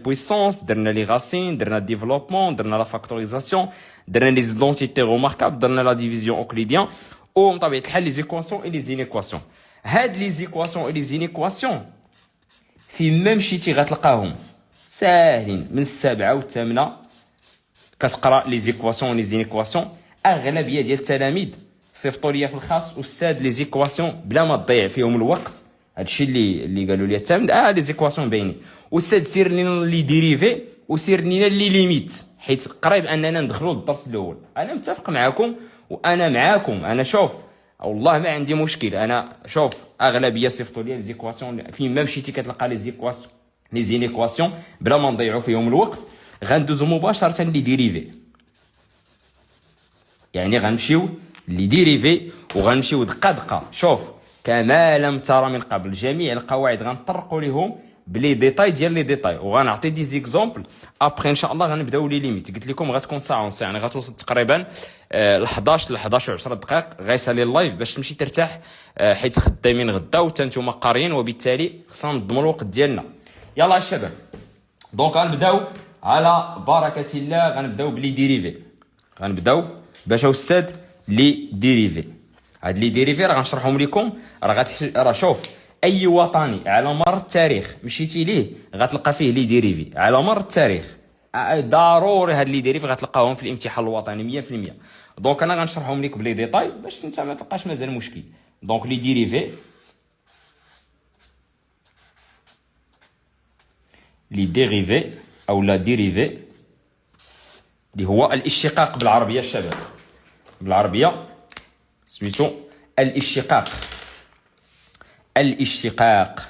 بويسونس، درنا لي غاسين، درنا ديفلوبمون، درنا لا فاكتوريزاسيون، درنا لي زيدونتيتي روماركابل، درنا لا ديفيزيون اوكليديان، ومن طبيعه الحال لي زيكواسيون اي لي زينيكواسيون. هاد لي زيكواسيون اي لي زينيكواسيون فين ما مشيتي غتلقاهم ساهلين من السابعه والثامنه. كتقرا لي زيكواسيون لي زينيكواسيون، اغلبيه ديال التلاميذ صيفطوا لي في الخاص استاذ لي زيكواسيون بلا ما تضيع فيهم الوقت. هادشي اللي قالوا لي التلاميذ، لي زيكواسيون باينين، استاذ سير لينا لي ديريفي وسير لينا لي ليميت، حيت قريب اننا ندخلوا للدرس الاول. انا متفق معكم وانا معاكم، انا شوف والله ما عندي مشكل. انا شوف اغلبيه صيفطوا لي لي زيكواسيون، فين ما مشيتي كتلقى لي زيكواسيون لي زينيكواسيون بلا ما نضيعوا فيهم الوقت. غندوزو مباشره لي ديريفي، يعني غنمشيو لي ديريفي وغنمشيو دقه دقه. شوف كما لم ترى من قبل، جميع القواعد غنطرقوا لهم بلي ديتاي ديال لي ديتاي، وغنعطي دي زيكزامبل. ابخي ان شاء الله غنبداو لي ليميت. قلت لكم غتكون ساعه ونص، يعني غتوصل تقريبا ل 11 ل 11 و10 دقائق. غيسالي اللايف باش تمشي ترتاح، حيت خدامين غدا وتا نتوما قاريين، وبالتالي خصنا نضمنوا الوقت ديالنا. يلا الشباب، دونك غنبداو على بركه الله. غنبداو بلي ديريفي، غنبداو باش استاذ لي ديريفي. هاد لي ديريفي راه غنشرحهم لكم. راه شوف اي وطني على مر التاريخ مشيتي ليه غتلقى فيه لي ديريفي على مر التاريخ. ضروري هاد لي ديريفي غتلقاهم في الامتحان الوطني 100%. دونك انا غنشرحهم لك بلي ديتاي باش انت ما تلقاش مازال مشكل. دونك لي ديريفي، لي ديريفي او لا ديريفي اللي هو الاشتقاق بالعربيه. الشباب بالعربيه سميتو الاشتقاق. الاشتقاق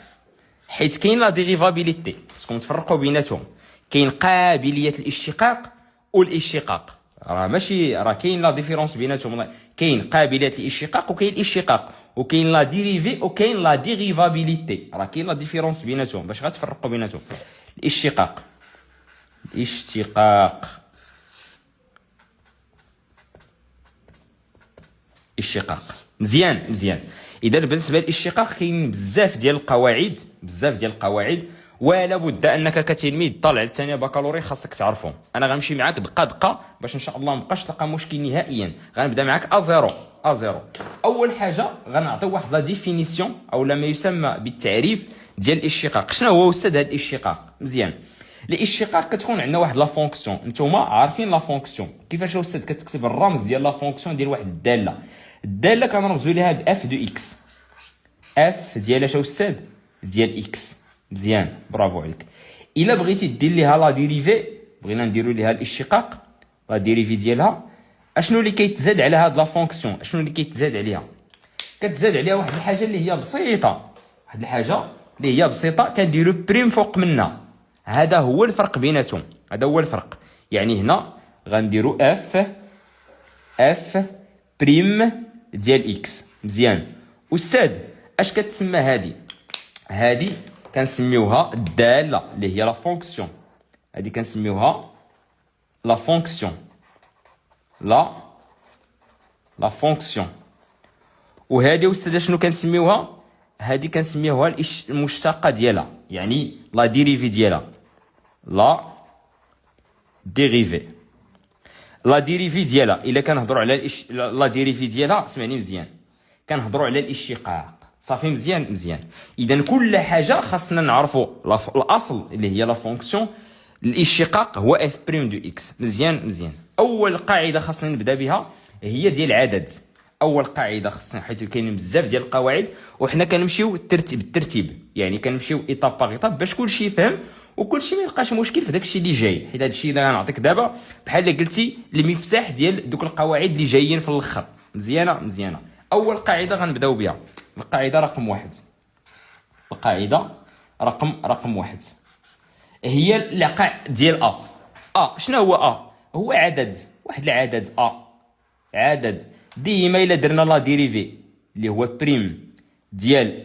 حيت كاين لا ديريفابيليتي، خصكم تفرقوا بيناتهم. كاين قابليه الاشتقاق والاشتقاق، راه ماشي، راه كاين لا ديفيرونس بيناتهم. كاين قابليه الاشتقاق وكاين الاشتقاق، وكاين لا ديريفي وكاين لا ديريفابيليتي، راه كاين لا ديفيرونس بيناتهم باش غتفرقوا بيناتهم. الاشتقاق، الاشتقاق، الاشتقاق. مزيان. اذا بالنسبه للاشتقاق كاين بزاف ديال القواعد، ولا بد انك كتلميذ طالع للثانيه بكالوري خاصك تعرفهم. انا غنمشي معاك دقه باش ان شاء الله مابقاش تلقى مشكل نهائيا. غنبدا معاك ا0. اول حاجه غنعطي واحد لا ديفينيسيون او ما يسمى بالتعريف ديال الاشتقاق. شنو هو استاذ هذا الاشتقاق؟ مزيان، الاشتقاق كتكون عندنا واحد لا فونكسيون. نتوما عارفين لا فونكسيون كيفاش استاذ؟ كتكتب الرمز ديال لا فونكسيون ديال واحد الداله كنرمزوا ليها باف دو اكس. اف ديالها شو استاذ؟ ديال اكس. مزيان، برافو عليك. الا بغيتي دير ليها لا ديريفي، بغينا نديروا ليها الاشتقاق، لا ديريفي ديالها اشنو اللي كيتزاد على هاد لا فونكسيون؟ اشنو اللي كيتزاد عليها؟ كتزاد عليها واحد الحاجه اللي هي بسيطه، كنديروا بريم فوق منها. هذا هو الفرق بيناتهم، هذا هو الفرق. يعني هنا غنديروا اف بريم ديال اكس. مزيان استاذ، اش كتسمى هذه كنسميوها الداله اللي هي لا فونكسيون. هذه كنسميوها لا فونكسيون، لا فونكسيون. وهذه استاذ شنو كنسميوها؟ هذه كنسميوها المشتقه ديالها، يعني لا ديريفي ديالها. لا ديريفي ديالها الا كنهضروا على لا ديريفي ديالها، اسمعني مزيان، كنهضروا على الاشتقاق. صافي مزيان. اذا كل حاجه خاصنا نعرفوا الاصل اللي هي لا فونكسيون. الاشتقاق هو اف بريم دو اكس. مزيان. اول قاعده خاصنا نبدا بها هي ديال العدد. اول قاعده خاصنا، حيت كاينين بزاف ديال القواعد وحنا كنمشيو بالترتيب، يعني كنمشيو ايطاب باغ ايطاب باش كلشي يفهم وكلشي ما يلقاش مشكل في داكشي اللي جاي. حيت هادشي اللي غنعطيك دابا بحال اللي قلتي المفتاح ديال دوك القواعد اللي جايين في الاخر. مزيانه. اول قاعده غنبداو بها، القاعده رقم 1. القاعده رقم 1 هي القاع ديال شنو هو هو عدد، واحد العدد عدد. ديما الا درنا لا ديريفي اللي هو بريم ديال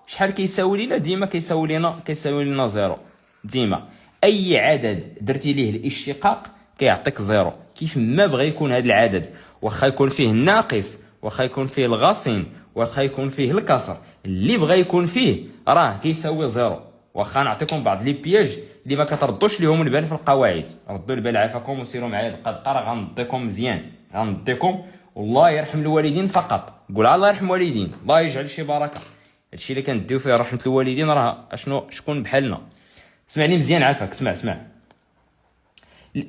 شحال كيساوي لنا؟ ديما كيساوي لنا 0. ديما اي عدد درتي ليه الاشتقاق كيعطيك 0 كيف ما بغى يكون هذا العدد، واخا يكون فيه الناقص، واخا يكون فيه الغصين، واخا يكون فيه الكسر، اللي بغى يكون فيه راه كيساوي 0. واخا نعطيكم بعض لي بياج اللي ما كتردوش ليهم البال في القواعد. ردوا البال عافاكم وسيروا معايا دقه دقه، راه غنضيكم مزيان، غنضيكم والله يرحم الوالدين فقط. قول الله يرحم الوالدين، الله يجعل شي بركه. هادشي اللي كنديو فيه رحمه الوالدين راه شكون بحالنا. اسمعني مزيان عافاك، اسمع.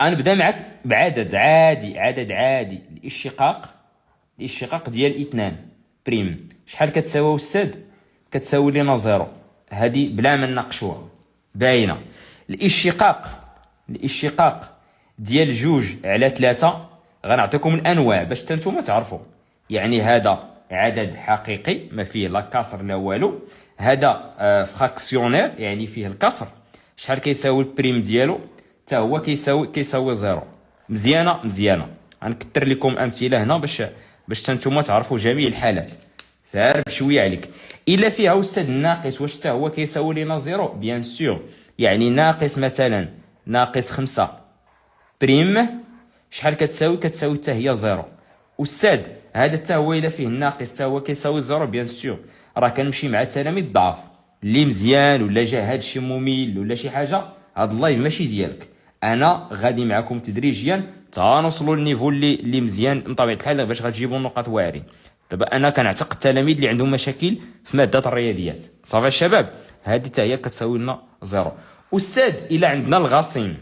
غنبدا معك بعدد عادي. الاشتقاق ديال 2 بريم شحال كتساوي استاذ؟ كتساوي لنا 0. هذه بلا ما نناقشوها باينه. الاشتقاق ديال 2/3 غنعطيكم الانواع باش نتوما تعرفوا. يعني هذا عدد حقيقي ما فيه لا كسر لا والو، هذا فراكسيونير يعني فيه الكسر. شحال كيساوي البريم ديالو؟ حتى هو كيساوي 0. مزيانه. غنكثر لكم امثله هنا باش نتوما تعرفوا جميع الحالات. سير بشويه عليك. الا فيها استاذ الناقص واش حتى هو كيساوي لنا 0؟ بيان سور. يعني ناقص مثلا ناقص 5 بريم شحال كتساوي؟ كتساوي حتى هي 0. استاذ هذا حتى هو الا فيه الناقص حتى هو كيساوي 0؟ بيان سور. راه كنمشي مع التلاميذ الضعاف اللي مزيان ولا جا هادشي ممل ولا شي حاجه، هاد اللايف ماشي ديالك. انا غادي معكم تدريجيا تا نوصلوا للنيفو اللي مزيان من طبيعه الحال باش غتجيبوا النقاط واعرين. دابا انا كنعتقد التلاميذ اللي عندهم مشاكل في ماده الرياضيات. صافي الشباب، هذه حتى هي كتساوي لنا 0. استاذ الا عندنا الغاصين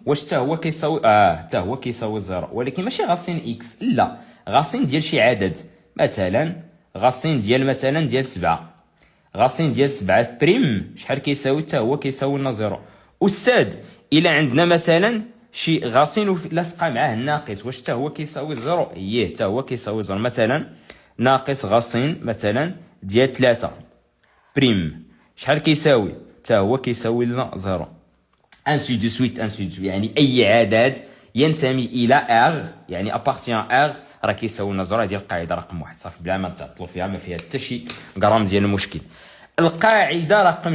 واش حتى هو كيساوي؟ حتى هو كيساوي 0، ولكن ماشي غاصين اكس، لا غاصين ديال شي عدد. مثلا غاصين ديال 7. غاصين ديال 7 بريم شحال كيساوي؟ حتى هو كيساوي لنا 0. استاذ الا عندنا مثلا شي غاصين لاصقه معاه الناقص واش حتى هو كيساوي 0؟ حتى هو كيساوي 0. مثلا ناقص غاصين مثلا ديال 3 بريم شحال كيساوي؟ حتى هو كيساوي لنا 0. انسي دو سويت. يعني اي عدد ينتمي الى ار يعني ابارتيان ار راه كيساوي لنا 0. هذه القاعده رقم 1 صافي بلا ما تعطلوا فيها، ما فيها حتى شي غرام ديال المشكل. القاعده رقم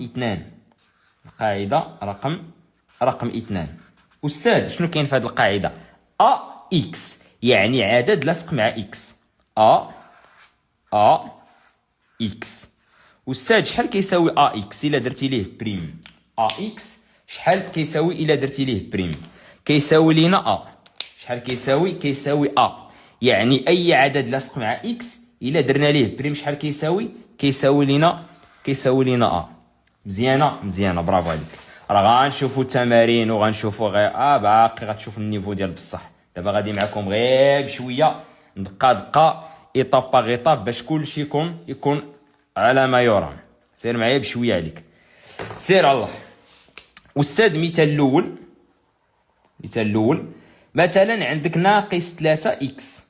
2. القاعده رقم 2. استاذ شنو كاين في هذه القاعده؟ ا اكس يعني عدد لاصق مع اكس. ا اكس. استاذ شحال كيساوي ا اكس الا درتي ليه بريم؟ ا اكس شحال كيساوي الا درتي ليه بريم؟ كيساوي لينا ا. شحال كيساوي ا يعني اي عدد لاصق مع اكس الا درنا ليه بريم شحال كيساوي لينا ا. مزيانه برافو عليك. راه غنشوفوا التمارين وغنشوفوا غير باقي غتشوفوا النيفو ديال بصح. دابا غادي معكم غير بشويه دقه ايطاب باغ ايطاب باش كلشي يكون على ما يرام. سير معايا بشويه عليك، سير الله. استاذ مثال الاول مثلا عندك ناقص 3 اكس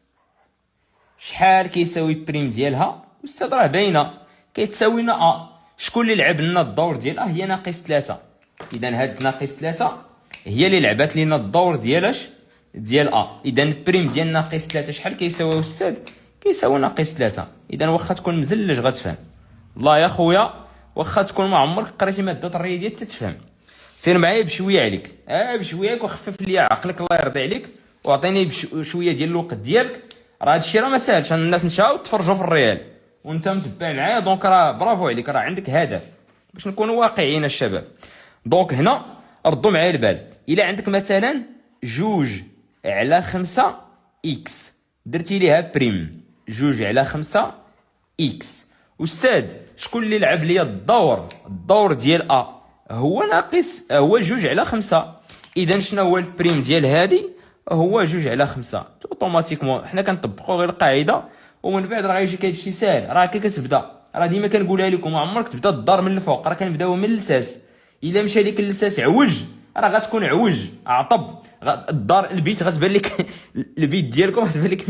شحال كيساوي بريم ديالها؟ استاذ راه باينه كيتساوي لنا ا. شكون اللي لعب لنا الدور ديال هي ناقص 3. اذا هاد ناقص 3 هي اللي لعبت لنا الدور ديال ا. اذا بريم ديال ناقص 3 شحال كيساوي استاذ؟ كيساوي ناقص 3. اذا واخا تكون مزلج غتفهم والله يا خويا، واخا تكون ما عمرك قريتي ماده الرياضيات تتفهم. سير معايا بشويه عليك، بشويه وخفف لي عقلك الله يرضي عليك واعطيني بشويه ديال الوقت ديالك. راه هادشي راه ما ساهلش، الناس مشاو تفرجوا في الريال وانت متبع معايا، دونك راه برافو عليك، راه عندك هدف باش نكونوا واقعيين الشباب. دونك هنا ردوا معايا البال. الا عندك مثلا 2/5 اكس درتي ليها بريم 2/5 اكس. استاذ شكون اللي لعب لي الدور ديال ا؟ هو ناقص، هو 2/5. اذا شنو هو البريم ديال هذه؟ هو 2/5. اوتوماتيكمون حنا كنطبقوا غير القاعده ومن بعد راه غيجيك هادشي ساهل. راه كتبدا، راه ديما كنقولها لكم ما عمرك تبدا الدار من الفوق، راه كنبداو من اللساس. الا مشى لك اللساس عوج راه غتكون عوج عطب، الدار البيت غتبان لك البيت ديالكم غتبان لك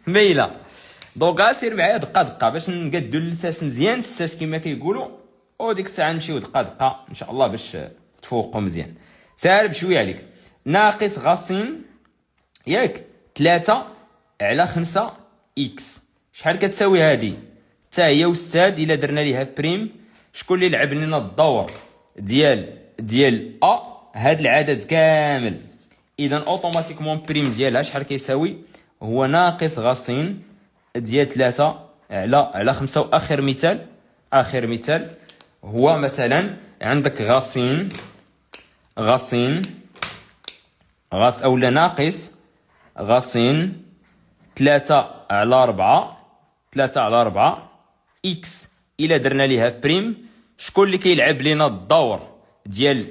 مايله. دونك سير معايا دقه باش نقادو اللساس مزيان، الساس كما كيقولوا، وديك الساعه نمشيو دقه ان شاء الله باش تفوقوا مزيان. ساهل بشويه عليك. ناقص غاصين ياك 3/5 اكس شحال كتساوي هذه؟ حتى هي استاذ الا درنا ليها بريم شكون اللي لعب لنا الدور ديال ا؟ هاد العدد كامل. اذا اوتوماتيكمون بريم ديالها شحال كيساوي؟ هو ناقص غاصين ديال 3/5 على 5. واخر مثال، اخر مثال هو مثلا عندك غاصين غاص اولا ناقص غاصين 3/4 اكس. الا درنا ليها بريم، شكون اللي كيلعب لينا الدور ديال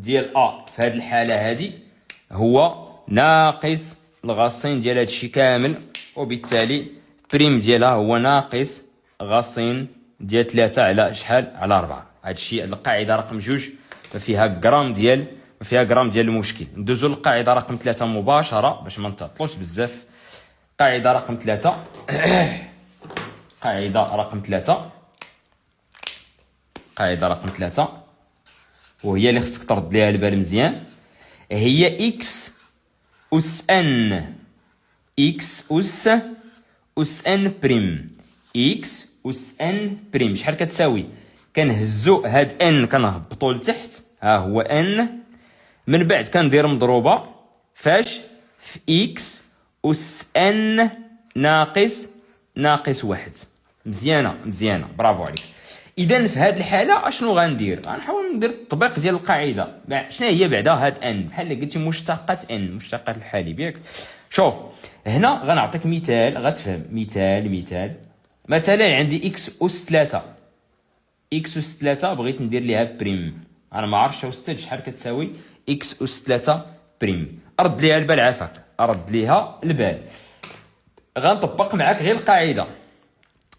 في هذه الحاله هذه؟ هو ناقص الغاصين ديال هادشي كامل، وبالتالي بريم ديالها هو ناقص غاصين ديال 3 على شحال؟ على 4. هادشي القاعده رقم 2 ما فيها غرام ديال المشكل. ندوزو للقاعده رقم 3 مباشره باش ما نتعطلوش بزاف. قاعده رقم 3 قاعده رقم 3 وهي اللي خصك ترد ليها البال مزيان، هي اكس اس ان بريم. اكس اس ان بريم شحال كتساوي؟ كنهزو هاد ان كنهبطو لتحت، ها هو ان، من بعد كندير مضروبه فاش؟ في اكس اس ان ناقص 1. مزيانه برافو عليك. اذا في هذه الحاله اشنو غندير؟ غنحاول ندير التطبيق ديال القاعده. شنو هي بعدا هاد ان؟ بحال اللي قلتي مشتقات ان، مشتقات الحالب ياك. شوف هنا غنعطيك مثال غتفهم. مثلا عندي اكس اس 3 بغيت ندير ليها بريم. انا ما عرفتش استاذ شحال كتساوي اكس اس 3 بريم. رد ليها البال عافاك، رد ليها البال. غنطبق معاك غير القاعده.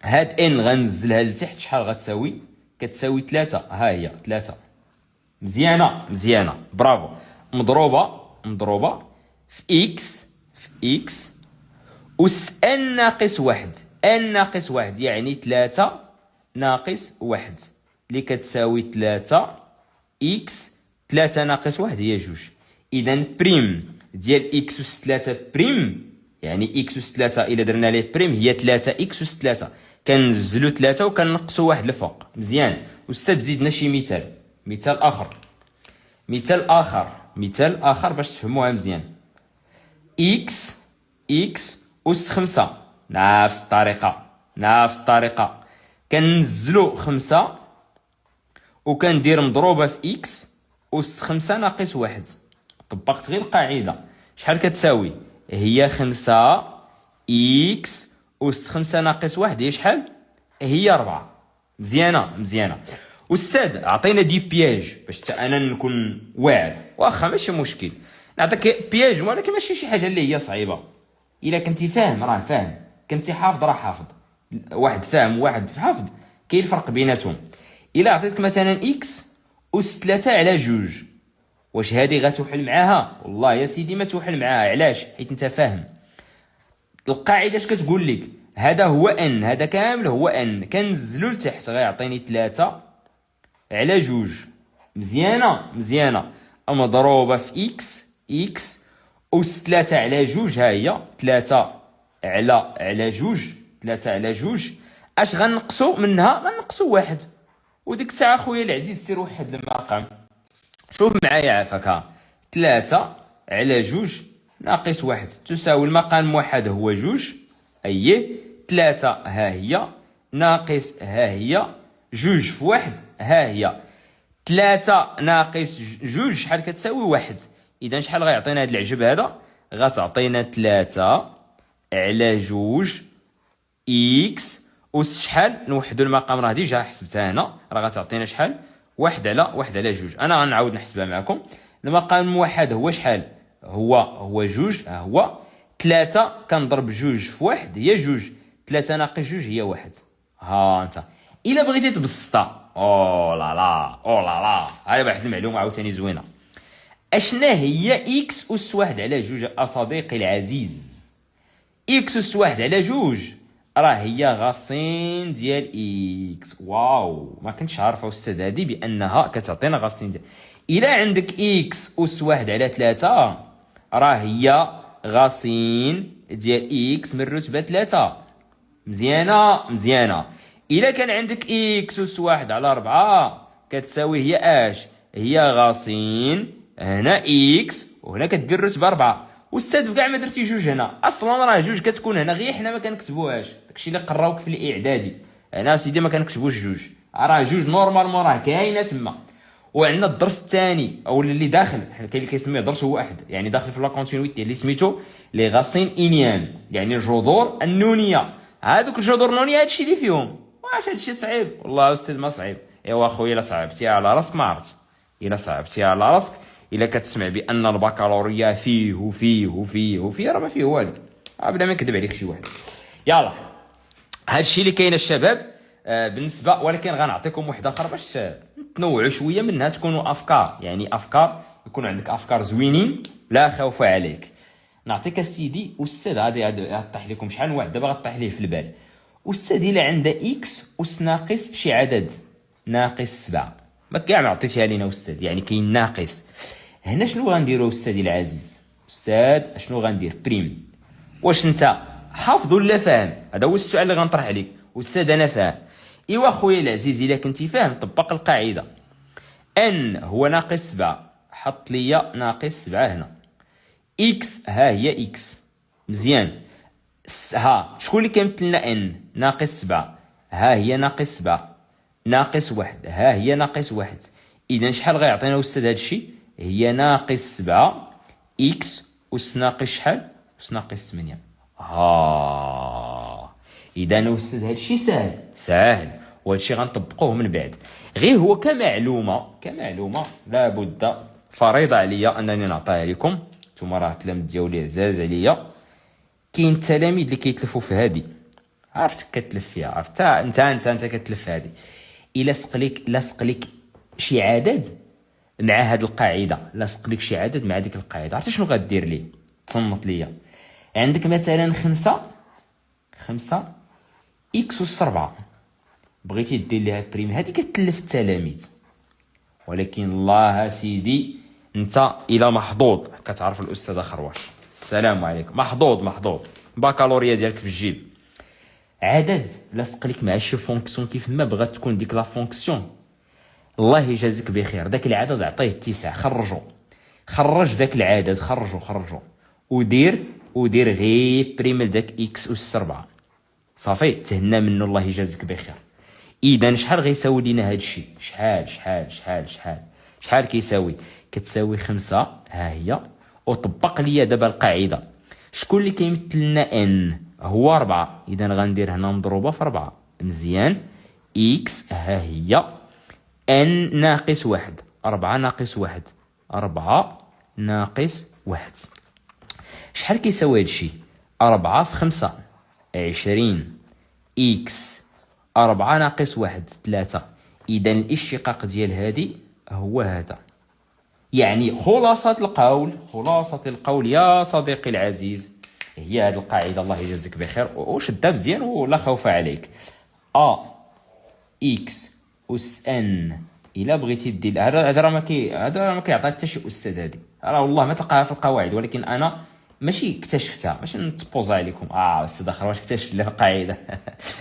هاد ان غنزلها لتحت، شحال غتساوي؟ كتساوي 3. ها هي 3. مزيانه برافو. مضروبه في اكس اس ان ناقص 1. ان ناقص 1 يعني 3 ناقص 1 اللي كتساوي 3 اكس. 3 ناقص 1 هي 2. اذا بريم ديال اكس اس 3 بريم، يعني اكس اس 3 الا درنا ليه بريم هي 3 اكس اس 3. كنزلو 3 وكنقصو 1 الفوق. مزيان. استاذ زيدنا شي مثال اخر باش تفهموها مزيان. اكس اس 5 نفس الطريقه كنزلو 5 وكندير مضروبه في اكس اس 5 ناقص 1. طبقت غير القاعده. شحال كتساوي؟ هي 5 اكس اس 5 ناقص 1 هي شحال؟ هي 4. مزيانه. استاذ عطينا دي بياج باش انا نكون واعر. واخا ماشي مشكل، نعطيك بياج ولكن ماشي شي حاجه اللي هي صعيبه. الا كنتي فاهم راه فاهم، كنتي حافظ راه حافظ. واحد فاهم وواحد حافظ، كاين الفرق بيناتهم. الا عطيتك مثلا اكس اس 3 على 2، واش هذه غتوحل معاها؟ والله يا سيدي ما توحل معاها. علاش؟ حيت انت فاهم. القاعده اش كتقول لك؟ هذا هو ان، هذا كامل هو ان، كنزلو لتحت غيعطيني 3 على 2. مزيانه. مضروبه في اكس اس 3 على 2. ها هي 3 على 2. اش غنقصو منها؟ غنقصو 1. وديك الساعه خويا العزيز سير وحد المقام. شوف معايا عافاك. 3 على 2 ناقص 1 تساوي المقام واحد هو 2. 3 ها هي ناقص ها هي 2 في 1 ها هي 3 ناقص 2 شحال كتساوي 1. اذا شحال غيعطينا هذا العجب هذا؟ غتعطينا 3 على 2 اكس اس شحال؟ نوحدوا المقام، راه ديجا حسبتها هنا، راه غتعطينا شحال؟ 1 على 2. انا غنعاود نحسبها معكم. المقام الموحد هو شحال؟ هو 2. ها هو 3 كنضرب 2 في 1 هي 2. 3 ناقص 2 هي 1. ها انت الا بغيتي تبسطها، او لا لا هاي واحد المعلومه عاوتاني زوينه. اشنا هي اكس اس 1 على 2 اصديقي العزيز؟ اكس اس 1 على 2 راه هي غاصين ديال اكس. واو، ما كنتش عارفه استاذ هادي بانها كتعطينا غاصين ديال. الا عندك اكس اس 1 على 3 راه هي غاصين ديال اكس من رتبه 3. مزيانه. الا كان عندك اكس اس 1 على 4 كتساوي هي اش؟ هي غاصين هنا اكس وهنا كدير رتبه 4. استاذ كاع ما درتي جوج هنا، اصلا راه جوج كتكون هنا غير حنا ما كنكتبوهاش، داكشي اللي قراوك في الاعدادي. انا سيدي ما كنكتبوش جوج، راه جوج نورمالمون راه كاينه تما. وعندنا الدرس الثاني او اللي داخل، كاين اللي كيسميه درس واحد، يعني داخل في لا كونتينيتي اللي سميتو لي غاسين انيان، يعني الجذور النونيه. هذوك الجذور النونيه هادشي اللي فيهم. واش هادشي صعيب؟ والله استاذ ما صعيب. ايوا اخويا الا صعبتي على راسك ما عرفت، الا صعبتي على راسك، الا كتسمع بان البكالوريا فيه وفيه وفيه وفيه، راه ما فيه والو، بلا ما نكذب عليك شي واحد. يلا هادشي اللي كاين الشباب بالنسبه، ولكن غنعطيكم واحده اخرى باش تنوعوا شويه منها، تكونوا افكار، يعني افكار، يكون عندك افكار زوينين لا خوف عليك. نعطيك السيدي استاذ، غادي طيح لكم شحال واحد دابا غطيح ليه في البال. استاذ الا عنده اكس اس ناقص شي عدد ناقص 7، ما كاع ما عطيتيها لينا استاذ، يعني كاين ناقص. هنا شنو غنديروا استاذي العزيز؟ استاذ شنو غندير؟ بريم. واش انت حافظ ولا فاهم؟ هذا هو السؤال اللي غنطرح عليك. استاذ انا فاهم. ايوا خويا العزيز الا كنتي فاهم طبق القاعده. ان هو ناقص 7، حط لي ناقص 7 هنا. اكس ها هي اكس، مزيان. ها شكون اللي كيمثل لنا ان؟ ناقص 7 ها هي ناقص 7، ناقص 1 ها هي ناقص 1. اذا شحال غيعطينا استاذ هذا الشيء؟ هي ناقص 7 اكس اس ناقص شحال؟ اس ناقص 8. اذا استاذ هذا الشيء ساهل ساهل، وهذا الشيء غنطبقوه من بعد. غير هو كمعلومه لابد، فريضه عليا انني نعطيها لكم، نتوما راه التلاميذ ديالي عزاز عليا. كاين التلاميذ اللي كيتلفوا في هذه، عرفتك كتلف فيها، عرفت انت كتلف في هذه. الا لصق لك شي عدد مع هذه القاعده، لصق لك شي عدد مع ديك القاعده، عرفتي شنو غدير ليه؟ تصنت ليا. عندك مثلا 5 اكس اس 4، بغيتي دير ليها بريم، هذه كتلف التلاميذ. ولكن الله سيدي انت الى محظوظ، كتعرف الاستاذ خرواش، السلام عليكم، محظوظ بكالوريا ديالك في الجيب. عدد لصق لك مع شي فونكسيون كيف ما بغات تكون ديك لا فونكسيون، الله يجازيك بخير. داك العدد عطيه 9، خرج داك العدد، خرجو ودير غير بريم لداك اكس اس 4، صافي تهنا منه، الله يجازيك بخير. اذا شحال غيساوي لينا هذا الشيء؟ شحال كيساوي؟ كتساوي 5 ها هي. وطبق ليا دابا القاعده. شكون اللي كيمثل لنا ان؟ هو 4، اذا غندير هنا مضروبه في 4، مزيان. اكس ها هي ان ناقص 1، 4 ناقص 1، 4 ناقص 1. شحال كيساوي هذا الشيء؟ 4 في 5 20، اكس 4 ناقص 1 3. اذا الاشتقاق ديال هذه هو هذا. يعني خلاصة القول يا صديقي العزيز هي هذه القاعدة، الله يجازيك بخير وشدها مزيان ولا خوف عليك. اكس اس ان، الا بغيتي دير هذا راه ما كيعطيك حتى شي استاذ، هذه راه والله ما تلقاها في القواعد، ولكن انا ماشي اكتشفتها، ماشي نتبوزا عليكم استاذ اخر واش اكتشف لي القاعده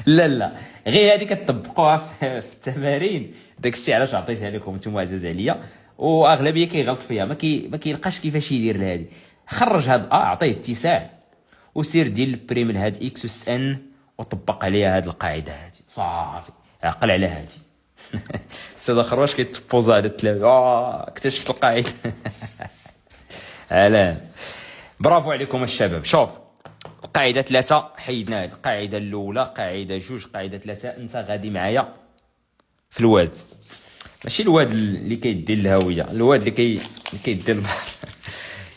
لا غير هذه كتطبقوها في التمارين. داكشي علاش عطيتها لكم نتوما عزاز عليا، واغلبيه كيغلط فيها، ما كيلقاش كيفاش يدير لهذه. خرج هاد عطيه اتساع وسير دير البريم لهاد اكس اس ان وطبق عليها هاد القاعده هذه، صافي عقل على هذه استاذ اخر واش كيتبوزا على التلاميذ اكتشفت القاعده علاه. برافو عليكم الشباب. شوف القاعده 3 حيدناها، القاعده الاولى، قاعده 2، قاعده 3. انت غادي معايا في الواد، ماشي الواد اللي كيدير الهويه، الواد اللي كيدير البحر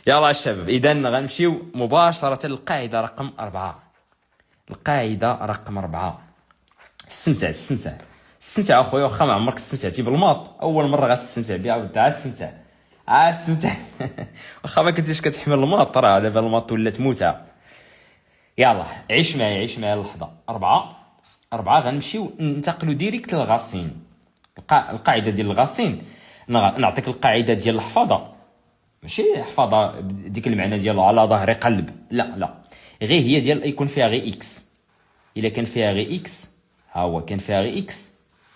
يلا الشباب. اذا غنمشيو مباشره للقاعده رقم 4. القاعده رقم 4، استمتع اخويا، واخا ما عمرك استمتعتي بالماط، اول مره غتستمتع بها ودا استمتع واخا ما كنتيش كتحمل الماط، راه دابا الماط ولات متعه. يلا عيش معايا اللحظه. 4 غنمشيو ننتقلوا ديريكت للغاسين. القاعده ديال الغاسين، نعطيك القاعده ديال الحفاظه، ماشي حفاظه ديك المعنى ديال على ظهر قلب، لا غير هي ديال يكون فيها غير اكس. الا كان فيها غير اكس، ها هو كان فيها غير اكس،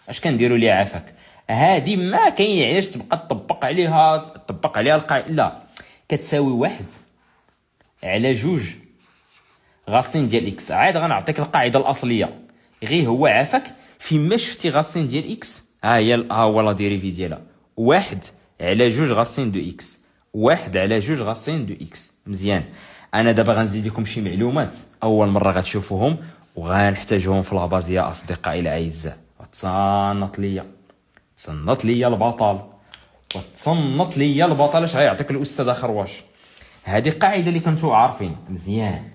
اش كنديروا ليها عافاك؟ هذه ما كاينش تبقى تطبق عليها القاعده، لا كتساوي 1 على جوج غاسين ديال اكس. عاد غنعطيك القاعده الاصليه، غير هو عافاك فيما شفتي غاسين ديال اكس، ها هو لا ديريفي ديالها، واحد على جوج غاسين دو اكس، واحد على جوج غاسين دو اكس. مزيان. انا دابا غنزيد لكم شي معلومات اول مره غتشوفوهم وغنحتاجهم في لاباز يا اصدقائي الاعزاء. تصنت ليا البطل، وتصنت ليا البطل. اش غيعطيك الاستاذ خرواش؟ هذه قاعده اللي كنتو عارفين مزيان.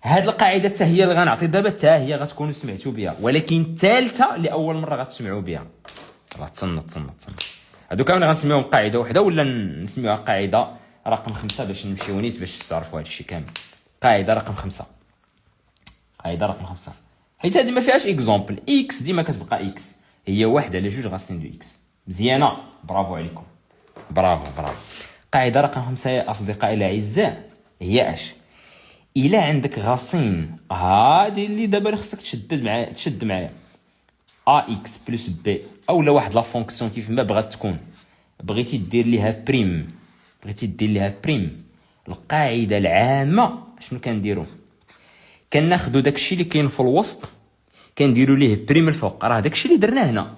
هاد القاعده حتى هي اللي غنعطي دابا، حتى هي غتكونوا سمعتوا بها، ولكن الثالثه لاول مره غتسمعوا بها. تصنت. هادو كامل غنسميوهم قاعده وحده، ولا نسميوها قاعده رقم 5 باش نمشيو نيس باش تعرفوا هادشي كامل. قاعده رقم 5، قاعده رقم 5، حيت هذه ما فيهاش اكزومبل. اكس ديما كتبقى اكس، هي واحد على جوج غاسين دو اكس. مزيانه، برافو عليكم، برافو. قاعده رقم 5 يا اصدقائي الاعزاء هي اش؟ الا عندك غاسين هادي اللي دابا خصك تشد معايا ا اكس بلس بي، اولا واحد لا فونكسيون كيف ما بغات تكون، بغيتي دير ليها بريم، القاعده العامه شنو كنديروا؟ كناخذوا داكشي اللي كاين في الوسط كنديروا ليه بريم الفوق. راه داكشي اللي درناه هنا،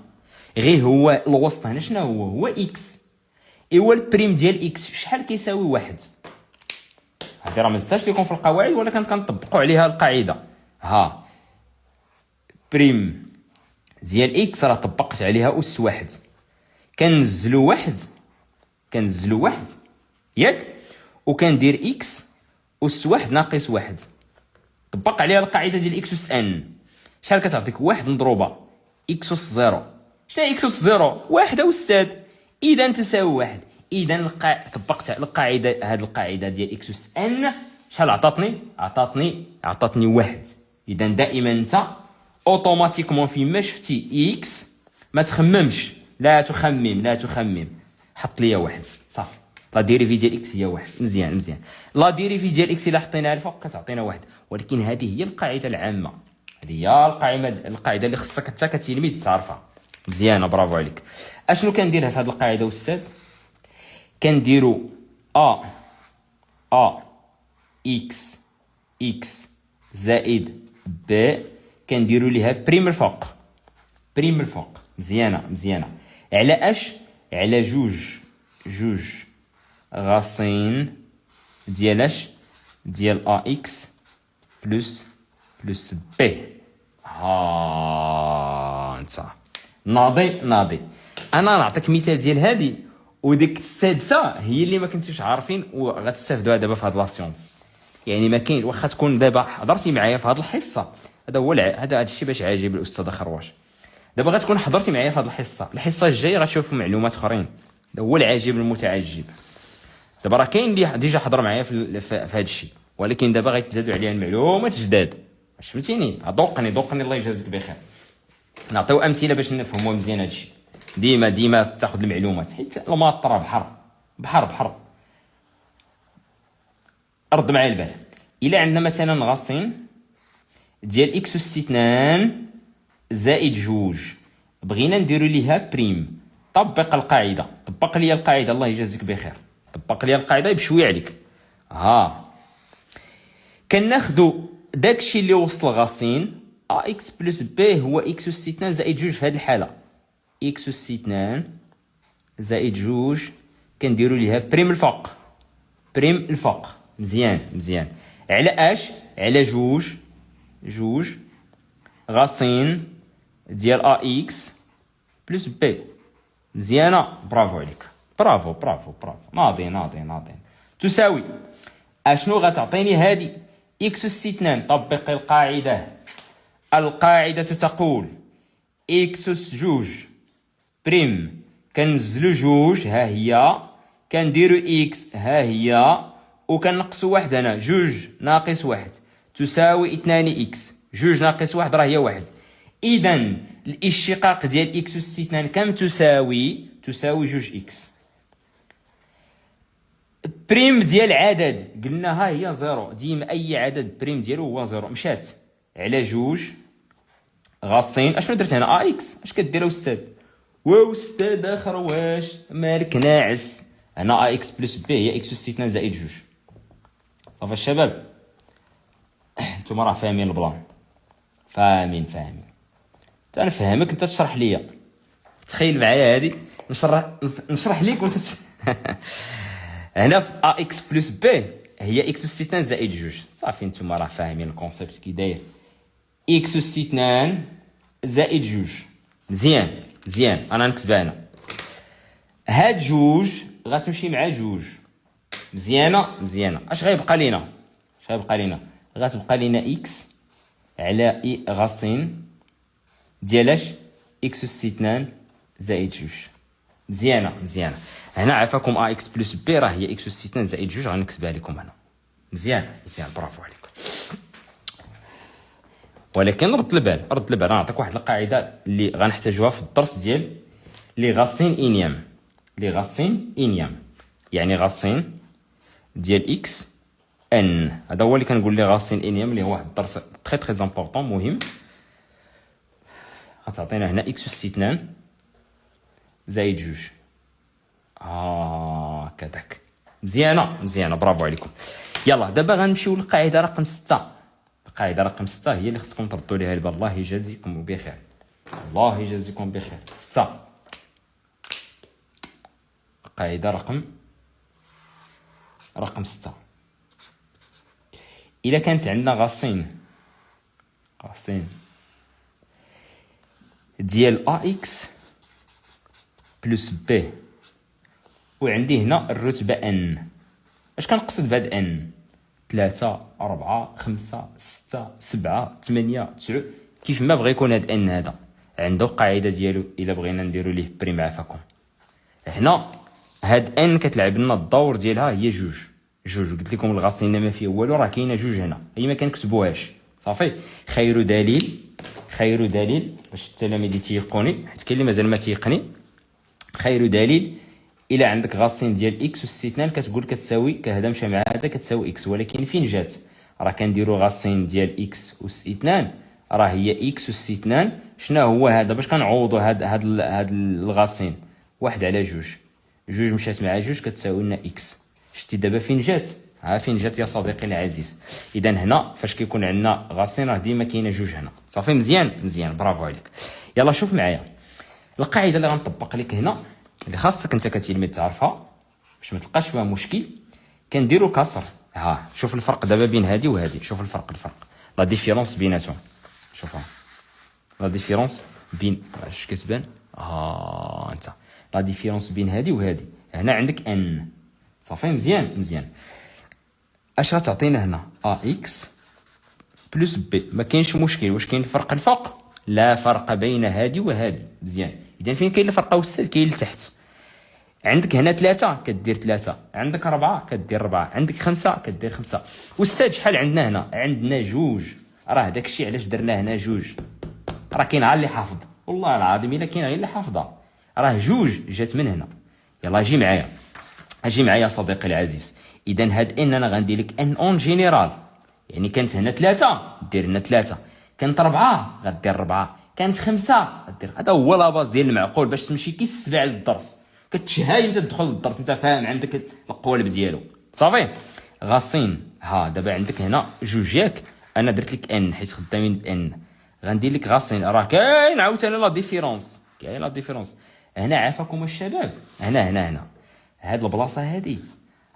غير هو الوسط هنا شنو هو اكس. ايوا البريم ديال اكس شحال كيساوي؟ واحد. هادي راه مزتاش لكم في القواعد ولا كنطبقوا عليها القاعده. ها بريم ديال اكس راه طبقت عليها اس واحد، كنزلوا واحد ياك، وكندير اكس اس واحد ناقص واحد، طبق عليها القاعده ديال اكس اس ان. شحال كتعطيك؟ واحد مضروبه اكس اس زيرو. شنو هي اكس اس زيرو؟ واحد استاذ، اذا تساوي واحد. اذا طبقت القاعده، هذه القاعده ديال اكس اس ان شحال عطاتني واحد. اذا دائما انت اوتوماتيكمون فيما شفتي اكس ما تخممش، لا تخمم، حط ليا واحد صافي. لا ديريفي ديال اكس هي واحد. مزيان. لا ديريفي ديال اكس الا حطيناها الفوق كتعطينا واحد، ولكن هذه هي القاعده العامه، هذه هي القاعده اللي خصك انت كتلميذ تعرفها. مزيانه، برافو عليك. اشنو كندير في هذه القاعده استاذ؟ كنديروا ا اكس زائد ب، كنديروا ليها بريم الفوق. مزيانه. على اش؟ على جوج غاسين ديال اش؟ ديال ا اكس بلس بي. ها انت ناضي. انا نعطيك مثال ديال هذه، وديك السادسه هي اللي ما كنتوش عارفين وغتستافدوها دابا في هاد لا سيونس. يعني ما كاين، واخا تكون دابا حضرتي معايا في هاد الحصه، هذا الشيء باش عاجب الاستاذ خرواش. دابا غتكون حضرتي معايا في هاد الحصه الجايه غتشوفوا معلومات اخرين. هذا هو العجيب المتعجب. دابا راه كاين اللي ديجا حضر معايا في هذا الشيء، ولكن دابا غيتزادوا عليها المعلومات جداد. فهمتيني؟ دوقني الله يجازيك بخير. نعطيو امثله باش نفهموا مزيان هذا الشيء. ديما تاخذ المعلومات، حيت الماطره بحر. رد معايا البال. الا عندنا مثلا غاسين ديال اكس اس 2 زائد جوج، بغينا نديروا ليها بريم، طبق لي القاعده الله يجازيك بخير. طبق لي القاعده بشويه عليك. كناخذوا داكشي اللي وسط الغاسين ا اكس بلس بي هو اكس اس 2 زائد جوج. في هذه الحاله اكس اس 2 زائد جوج كنديروا ليها بريم الفوق. مزيان. على اش؟ على جوج غاسين ديال ا اكس بلس بي. مزيانه، برافو عليك، برافو. ناضي. تساوي اشنو غتعطيني هذه؟ اكس اس 2. طبق القاعده تقول اكس اس جوج بريم، كنزلوا جوج ها هي، كنديروا اكس ها هي، وكنقصوا واحد هنا، جوج ناقص واحد تساوي 2 اكس. جوج ناقص واحد راه هي واحد. اذا الاشتقاق ديال اكس اس 2 كم تساوي جوج اكس. بريم ديال عدد قلنا ها هي زيرو، ديما اي عدد بريم ديالو هو زيرو. مشات على جوج غاصين. اشنو درت هنا؟ ا اكس. اش كدير استاذ؟ استاذ اخر واش مالك ناعس؟ هنا ا اكس بلس بي هي اكس اس 2 زائد جوج. صافي الشباب، نتوما راه فاهمين البلان، فاهمين تنفهمك انت تشرح ليا. تخيل معايا هادي نشرح ليك وانت هنا في ا اكس بلس بي هي اكس اس 2 زائد جوج. صافي نتوما راه فاهمين الكونسيبت كي داير. اكس اس 2 زائد جوج. مزيان انا نكتبها هنا. هاد جوج غتمشي مع جوج. مزيانه. اش غيبقى لينا؟ غتبقى لينا اكس على اي غاصين ديال اكس اس 2 زائد جوج. مزيانه. هنا عافاكم ا اكس بلس بي راه هي اكس اس 2 زائد جوج، غنكتبها لكم هنا. مزيان برافو عليكم. ولكن رد البال نعطيك واحد القاعده اللي غنحتاجوها في الدرس ديال لي غاسين انيام. يعني غاسين ديال اكس ان، هذا هو اللي كنقول لي غاسين انيام، اللي هو واحد الدرس تري امبورطون مهم. غتعطينا هنا اكس اس 2 زائد جوج. كذاك. مزيانه برافو عليكم. يلا دابا غنمشيو للقاعده رقم 6. القاعده رقم 6 هي اللي خصكم تردوا ليها البال. الله يجازيكم بخير. 6. القاعده رقم 6. الا كانت عندنا غاسين ديال ا اكس بلس بي، وعندي هنا الرتبه ان. اش كنقصد بهاد ان؟ 3 4 5 6 7 8 9، كيف ما بغى يكون هاد ان هذا عنده قاعده ديالو. الا بغينا نديرو ليه بريم عفاكم، هنا هاد ان كتلعب لنا الدور ديالها هي جوج. قلت لكم الغاسين ما فيه والو، راه كاينه جوج هنا، هي ما كنكتبوهاش. صافي. خير دليل باش التلاميذ تيقوني، حيت كاين اللي مازال ما تيقني. خير دليل الا عندك غاسين ديال اكس اس 2 كتقول كتساوي كهذا مشى مع هذا كتساوي اكس، ولكن فين جات؟ راه كنديروا غاسين ديال اكس اس 2 راه هي اكس اس 2. شنو هو هذا؟ باش كنعوضوا هاد الغاسين، واحد على جوج مشات مع جوج كتساوي لنا اكس. شتي دابا فين جات؟ فين جات يا صديقي العزيز. اذا هنا فاش كيكون عندنا غاسين راه ديما كاينه جوج هنا. صافي مزيان برافو عليك. يلا شوف معايا القاعده اللي غنطبق لك هنا، اللي خاصك انت كتلميذ تعرفها باش ما تلقاش فيها مشكل. كنديروا كسر. شوف الفرق دابا بين هذه وهذه. شوف الفرق لا ديفيرونس بيناتهم. شوفها لا ديفيرونس بين اش كتبان. انت لا ديفيرونس بين هذه وهذه. هنا عندك ان. صافي مزيان. اش غتعطينا هنا؟ اكس بلس بي. ما كاينش مشكل. واش كاين فرق الفوق؟ لا فرق بين هذه وهذه. مزيان. اذا فين كاين الفرق والسد؟ كاين لتحت. عندك هنا 3 كدير 3، عندك 4 كدير 4، عندك 5 كدير 5. والساد شحال عندنا هنا؟ عندنا جوج. راه داكشي علاش درنا هنا جوج. راه كاين غير اللي حافظ، والله العظيم الا كاين غير اللي حافظها. راه جوج جات من هنا. يلا اجي معايا صديقي العزيز. اذا هاد ان انا غندير لك ان اون جينيرال. يعني كانت هنا 3 دير لنا 3، كانت 4 غدير 4، كانت 5 غدير. هذا هو لا باز ديال المعقول باش تمشي كي السبع للدرس. كتشهاي انت تدخل للدرس انت فاهم، عندك القوالب ديالو. صافي. غاسين دابا عندك هنا جوج ياك. انا درت لك ان حيت خدامين بان. غندير لك غاسين راه كاين عاوتاني لا ديفيرونس. هنا عافاكم الشباب. هنا هاد البلاصه هادي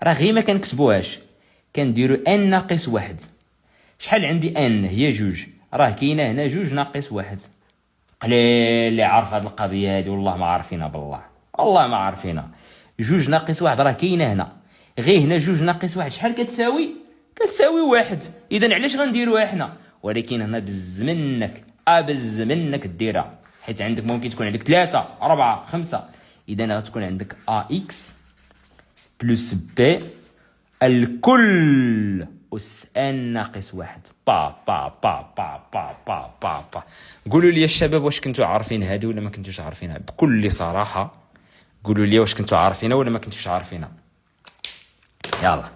راه غير ما كنكتبوهاش، كنديروا ان ناقص واحد. شحال عندي ان؟ هي جوج. راه كاينه هنا جوج ناقص واحد. قليل اللي عارف هاد القضيه هادي، والله ما عارفينها. والله ما عارفينها. جوج ناقص واحد راه كاينه هنا. غير هنا جوج ناقص واحد شحال كتساوي واحد. اذا علاش غنديروها حنا؟ ولكن هنا بز منك ديرها، حيت عندك ممكن تكون عندك 3 4 5. اذا غتكون عندك اكس بلس بي الكل أس ان ناقص واحد. قولوا لي الشباب واش كنتوا عارفين هذه ولا ما كنتوش عارفينها؟ بكل صراحه قولوا لي واش كنتوا عارفينها ولا ما كنتوش عارفينها. يلا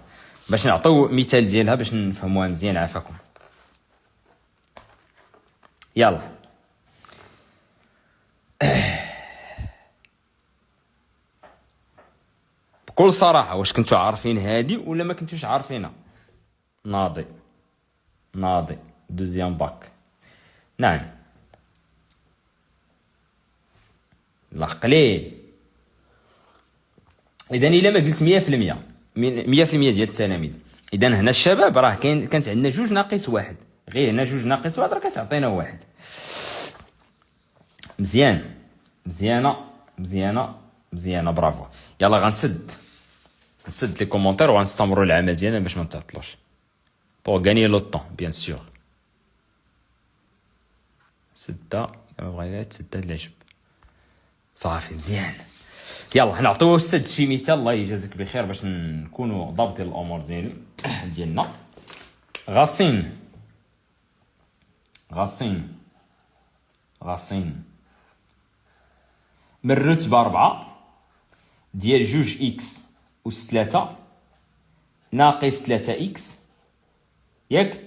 باش نعطيو مثال ديالها باش نفهموها مزيان عافاكم. يلا بكل صراحه واش كنتوا عارفين هذه ولا ما كنتوش عارفينها؟ ناضي دوزيام باك. نعم لا قليل. اذا الا ما قلت 100% 100% ديال التلاميذ، اذا هنا الشباب راه كانت عندنا 2-1، غير هنا 2-1 راه كتعطينا 1. مزيانه برافو. يلا غنسد لي كومونتير وغنستمروا العمل ديالنا باش ما نتعطلوش بور غاني لو طون بيان سور. سده كما بغينا تسد العجب صافي مزيان. يلا نعطيو استاذ شي مثال الله يجازيك بخير باش نكونوا ضابطين الامور ديالنا. غاسين من الرتبه 4 ديال 2 إكس أس 3 ناقص 3 إكس، ياك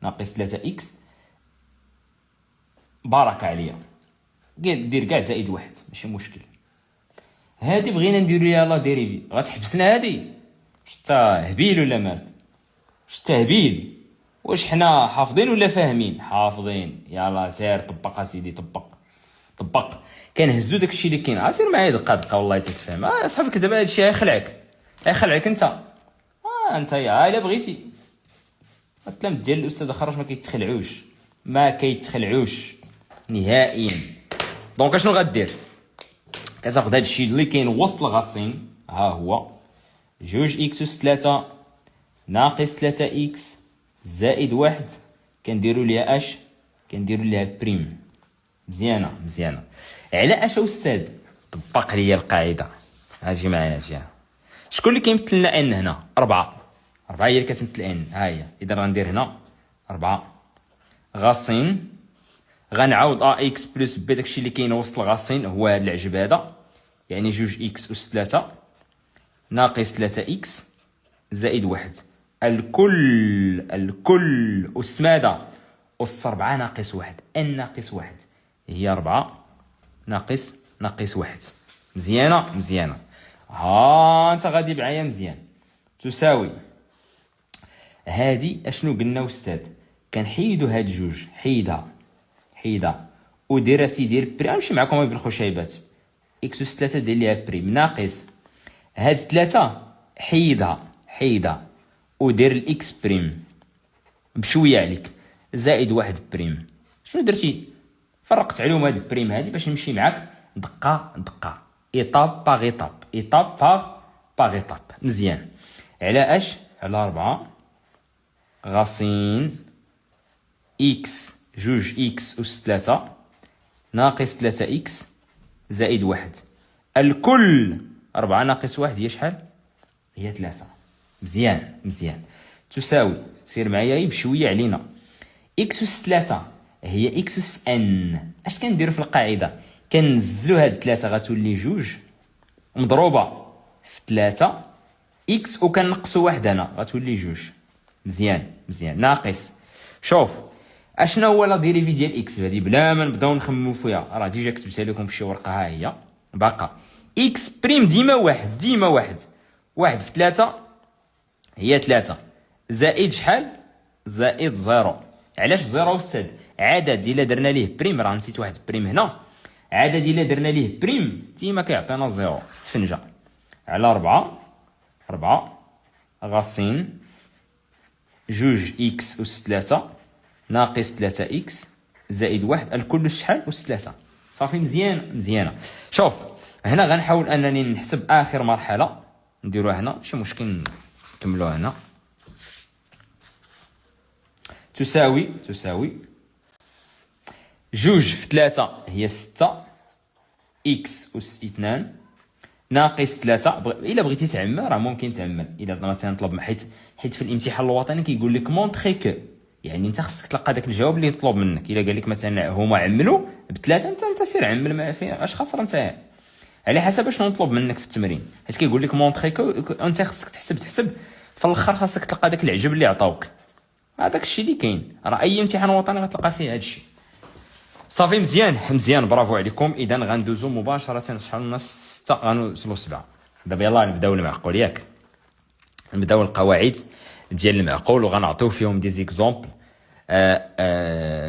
ناقص 3 إكس بارك عليا دير كاع زائد 1 ماشي مشكل. هادي بغينا نديرو ليها لا ديريفي، غتحبسنا هادي؟ شتا هبيل ولا مالك؟ شتا هبيل؟ واش حنا حافظين ولا فاهمين؟ حافظين. يلا سير طبق اسيدي طبق. كنهزو داكشي اللي كاين. سير معايا دقه والله تتفهم. صحابك دابا هادشي غيخلعك انت. انت يا الا بغيتي الكلام ديال الاستاذ خرج ما كيتخلعوش نهائيا. دونك اشنو غدير؟ كتاخذ هادشي اللي كاين وسط الغاسين، ها هو 2 إكس أس 3 ناقص 3 إكس زائد 1، كنديروا ليها اش؟ كنديروا ليها بريم. مزيانه. على اش استاذ؟ طبق ليا القاعده. اجي معايا شكون اللي كيمثل لنا ان هنا؟ 4 هي اللي كتمثل ان، ها هي. اذا غندير هنا 4 غاسين، غنعاود اكس بلس بي داكشي اللي كاين وسط الغاسين هو هذا العجب هذا، يعني 2 إكس أس 3 ناقص 3 إكس زائد 1. الكل أس ماذا؟ أس 4 ناقص 1. ان ناقص 1 هي 4 ناقص 1. مزيانه. ها انت غادي معايا مزيان. تساوي هادي اشنو قلنا استاذ؟ كنحيدو هاد جوج، حيدها ودير اسيدي بريم. نمشي معكم بالخشيبات. اكس أس 3 دير ليها بريم ناقص هاد 3 حيدها ودير الاكس بريم بشويه عليك زائد 1 بريم. شنو درتي؟ فرقت عليهم هاد البريم هادي باش نمشي معاك دقه ايطاب باغ ايطاب. مزيان. على اش؟ على 4 غاسين إكس 2 إكس أس 3 ناقص 3 إكس زائد 1. الكل 4 ناقص 1 هي شحال؟ هي 3. مزيان. تساوي، سير معايا بشويه علينا، إكس أس 3 هي إكس أس ان. اش كنديرو في القاعده؟ كنزلو هاد 3 غتولي 2 مضروبه في 3 إكس وكنقصو 1 هنا غتولي 2. مزيان. ناقص، شوف اشنا هو لا ديريفي ديال اكس هذه بلا ما نبداو نخمموا فيها، راه ديجا كتبتها لكم في شي ورقه، ها هي باقا. اكس بريم ديما واحد. 1 في 3 هي 3 زائد شحال؟ زائد 0. علاش 0 استاذ؟ عدد الا درنا ليه بريم، راه نسيت واحد بريم هنا، عدد الا درنا ليه بريم ديما كيعطينا 0. السفنجه. على 4 غاسين 2 إكس أس 3 ناقص 3 إكس زائد 1. الكل شحال؟ أس 3. صافي مزيانه. شوف هنا غنحاول انني نحسب اخر مرحله، نديروها هنا ماشي مشكل، نكملوها هنا. تساوي 2 في 3 هي 6 إكس أس 2 ناقص 3. الا بغيتي تعمل راه ممكن تعمل، الا مثلا طلب حيت في الامتحان الوطني كيقول لك مونطري كو، يعني انت خصك تلقى داك الجواب اللي يطلب منك. الا قال لك مثلا هما عملوا بثلاثه، انت سير عمل، ما في اش خسر انت، على حسب شنو نطلب منك في التمرين. حيت كيقول لك مونطري كو، انت خصك تحسب في الاخر، خاصك تلقى داك العجب اللي عطاوك. هذاك الشيء اللي كاين، راه اي امتحان وطني غتلقى فيه هذا الشيء. صافي مزيان برافو عليكم. اذا غندوزو مباشره شحال الناس 6 غنوصلوا 7. دابا يلاه نبداو المعقول، ياك نبداو القواعد ديال المعقول وغنعطيو فيهم دي زيكزومبل.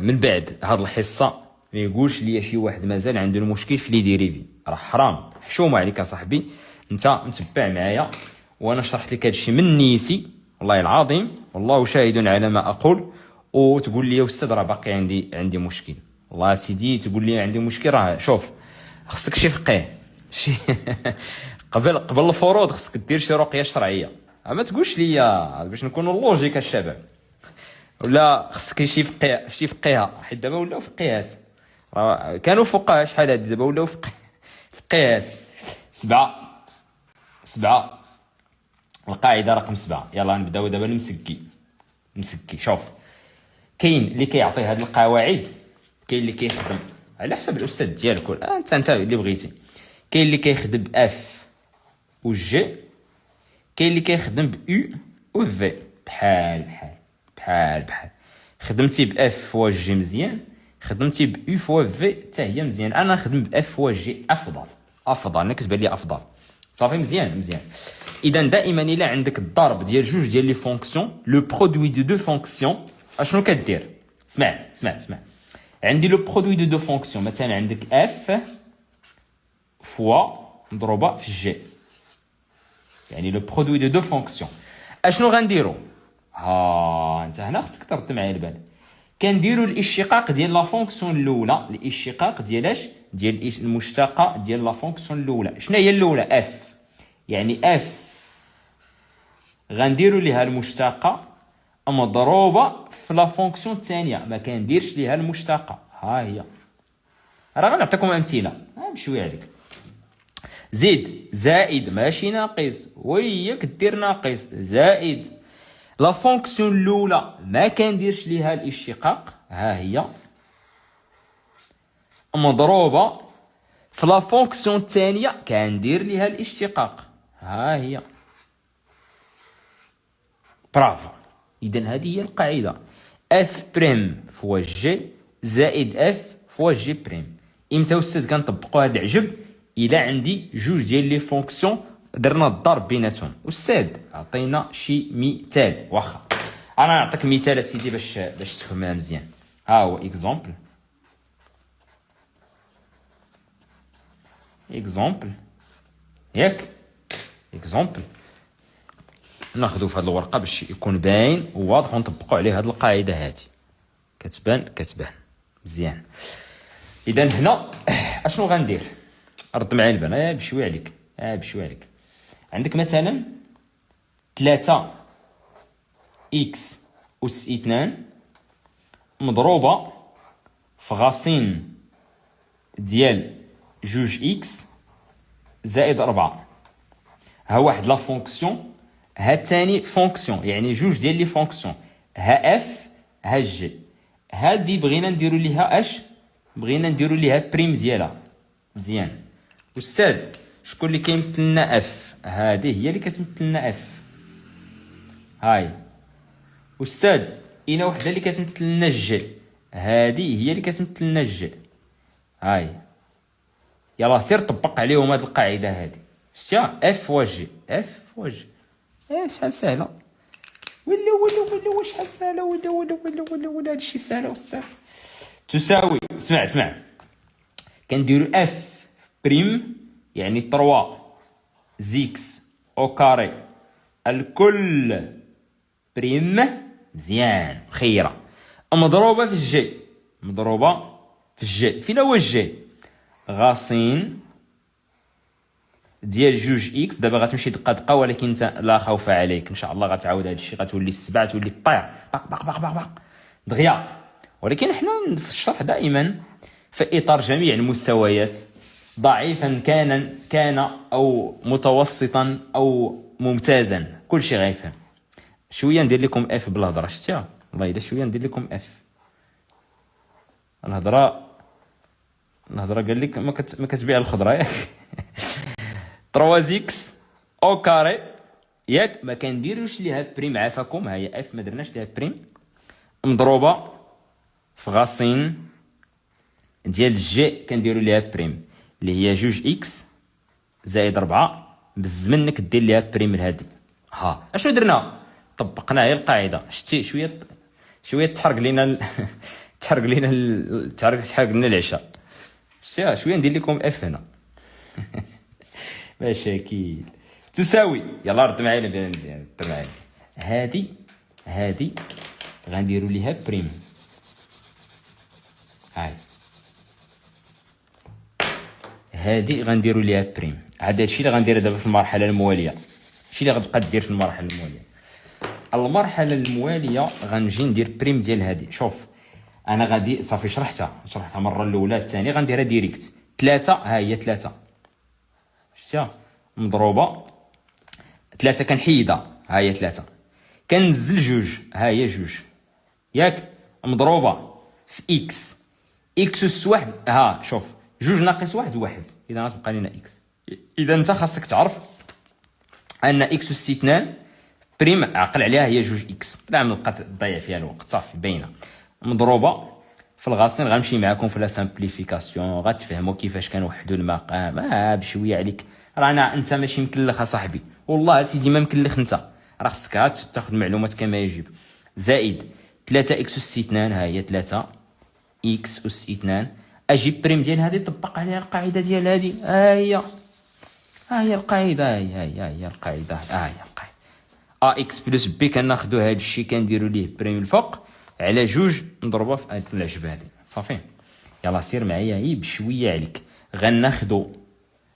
من بعد هاد الحصه ما يقولش ليا شي واحد مازال عنده المشكل في لي ديريفي، راه حرام، حشومه عليك اصاحبي، انت متبع معايا وانا شرحت لك هادشي من نيتي والله العظيم، والله شاهد على ما اقول، وتقول لي يا استاذ راه باقي عندي مشكل. والله سيدي تقول لي عندي مشكل، راه شوف خصك شي فقيه شي قبل الفروض خصك دير شي رقيه شرعيه، ما تقولش ليا باش نكونوا لوجيك الشباب، ولا خصك شي فقيه شي فقيهه، حيت دابا ولاو فقيهات، راه كانوا فقهاء شحال هادي دابا ولاو فقيهات. سبعة القاعده رقم 7. يلا نبداو دابا المسكي. شوف كاين اللي كيعطي هاد القواعد، كاين اللي كيخدم على حسب الاستاذ ديالك، انت اللي بغيتي. كاين اللي كيخدم اف و جي، كاين اللي كيخدم ب يو و في. بحال خدمتي ب اف فوا جي مزيان، خدمتي ب يو فوا في حتى هي مزيان. انا نخدم ب اف فوا جي افضل، انا كتبان لي افضل. صافي مزيان. اذا دائما الا عندك الضرب ديال جوج ديال لي فونكسيون، لو برودوي دو دو فونكسيون، اشنو كدير؟ اسمع. عندي لو برودوي دو دو فونكسيون، مثلا عندك اف فوا مضروبه في جي، يعني لو برودوي دو دو فونكسيون. اشنو غنديرو؟ انت هنا خصك ترد معايا البال. كنديروا الاشتقاق ديال لا فونكسيون الاولى، الاشتقاق ديال اش؟ ديال المشتقه ديال لا فونكسيون الاولى. شنو هي الاولى؟ اف، يعني اف غنديروا ليها المشتقه مضروبه في لا فونكسيون الثانيه، ما كنديرش ليها المشتقه. ها هي، راه غنعطيكم امثله بشويه عليك. زائد ماشي ناقص، وهي كدير ناقص زائد لا فونكسيون الاولى ما كنديرش ليها الاشتقاق، ها هي مضروبه في لا فونكسيون الثانيه كندير ليها الاشتقاق، ها هي. برافو. اذا هذه هي القاعده، اف بريم فوا جي زائد اف فوا جي بريم. امتى استاذ كنطبقوا هذا العجب؟ الى عندي جوج ديال لي فونكسيون درنا الضرب بيناتهم. استاذ عطينا شي مثال، واخا انا نعطيك مثال اسيدي باش تفهمها مزيان. ها هو اكزومبل ياك اكزومبل. ناخذوا في هذه الورقه باش يكون باين وواضح ونطبقوا عليه هذه القاعده هذه. كتبان مزيان. اذا هنا اشنو غندير؟ رد معايا البال بشويه عليك. عندك مثلا 3 اكس اس 2 مضروبه في غاسين ديال جوج اكس زائد 4. ها واحد لا فونكسيون، ها الثاني فونكسيون، يعني جوج ديال لي فونكسيون، ها اف ها جي. هادي بغينا نديرو ليها اش؟ بغينا نديرو ليها بريم ديالها. مزيان. استاذ شكون اللي كيمثل لنا اف؟ هذه هي اللي كتمثل لنا اف. هاي. استاذ اين وحده اللي كتمثل لنا جي؟ هذه هي اللي كتمثل لنا جي. هاي. يلا سير طبق عليهم هذه القاعده هذه. شتيها؟ اف فوا جي شحال سهله. ولا شحال سهله. ولا هادشي سهله استاذ. تساوي، اسمع كنديرو اف بريم يعني 3 زيكس او كاري الكل بريم. مزيان خيره. مضروبه في الجي. فين هو الجي؟ غاسين ديال جوج اكس. دابا غتمشي دقه ولكن انت لا خوف عليك، ان شاء الله غتعاود هذا الشيء، غتولي السبعه تولي طير باق دغيا. ولكن حنا في الشرح دائما في اطار جميع المستويات، ضعيفا كان او متوسطا او ممتازا، كل شيء غيفهم. شويه ندير لكم اف بالهضره، شتيها؟ والله الا شويه ندير لكم اف. الهضره قال لك ما كتبيع الخضره ياك 3 زيكس او كاري ياك، ما كنديروش ليها بريم. عافاكم، ها هي اف ما درناش ليها بريم، مضروبه في غاسين ديال جي كنديروا ليها بريم اللي هي جوج اكس زائد 4. بالزمن كدير ليها بريم لهادي. ها اشنو درنا؟ طبقنا هي القاعده. شتي شويه تحرق لينا تحرق لنا العشاء. شتي شويه ندير لكم اف هنا. مشاكل. تساوي، يلا رد معايا بلا مزيان، رد معايا. هادي غنديروا ليها بريم. هادي غنديروا ليها بريم. عاد هادشي اللي غندير دابا في المرحله المواليه. هادشي اللي غتبقى دير في المرحله المواليه. غنجي ندير بريم ديال هادي. شوف انا غادي صافي شرحتها المره الاولى، الثانيه غنديرها ديريكت. 3 ها هي 3 شتيها مضروبه. 3 كنحيدها ها هي 3، كنزل 2 ها هي 2 ياك، مضروبه في اكس. اكس اس 1 ها شوف 2 ناقص 1 1، اذا غتبقى لنا اكس. اذا انت خاصك تعرف ان اكس اس 2 بريم عقل عليها هي 2 اكس. لا نبقى تضيع فيها الوقت، صافي باينه. مضروبه في الغاسين. غنمشي معكم في لا سامبليفيكاسيون، غتفهموا كيفاش كنوحدوا المقام بشويه عليك. رانا انت ماشي مكلخ اصاحبي، والله سيدي ما مكلخ انت، راه خصك تاخذ معلومات كما يجب. زائد 3 اكس اس 2 ها هي 3 اكس اس 2. اجيب بريم ديال هذه طبق عليها القاعده ديال هذه. ها هي القاعده. هي القاعده. ا اكس بلس بي كناخذوا هذا الشيء كنديروا ليه بريم الفوق على 2 نضربها في العجبه هذه. صافي يلا سير معايا هي بشويه عليك. غناخذوا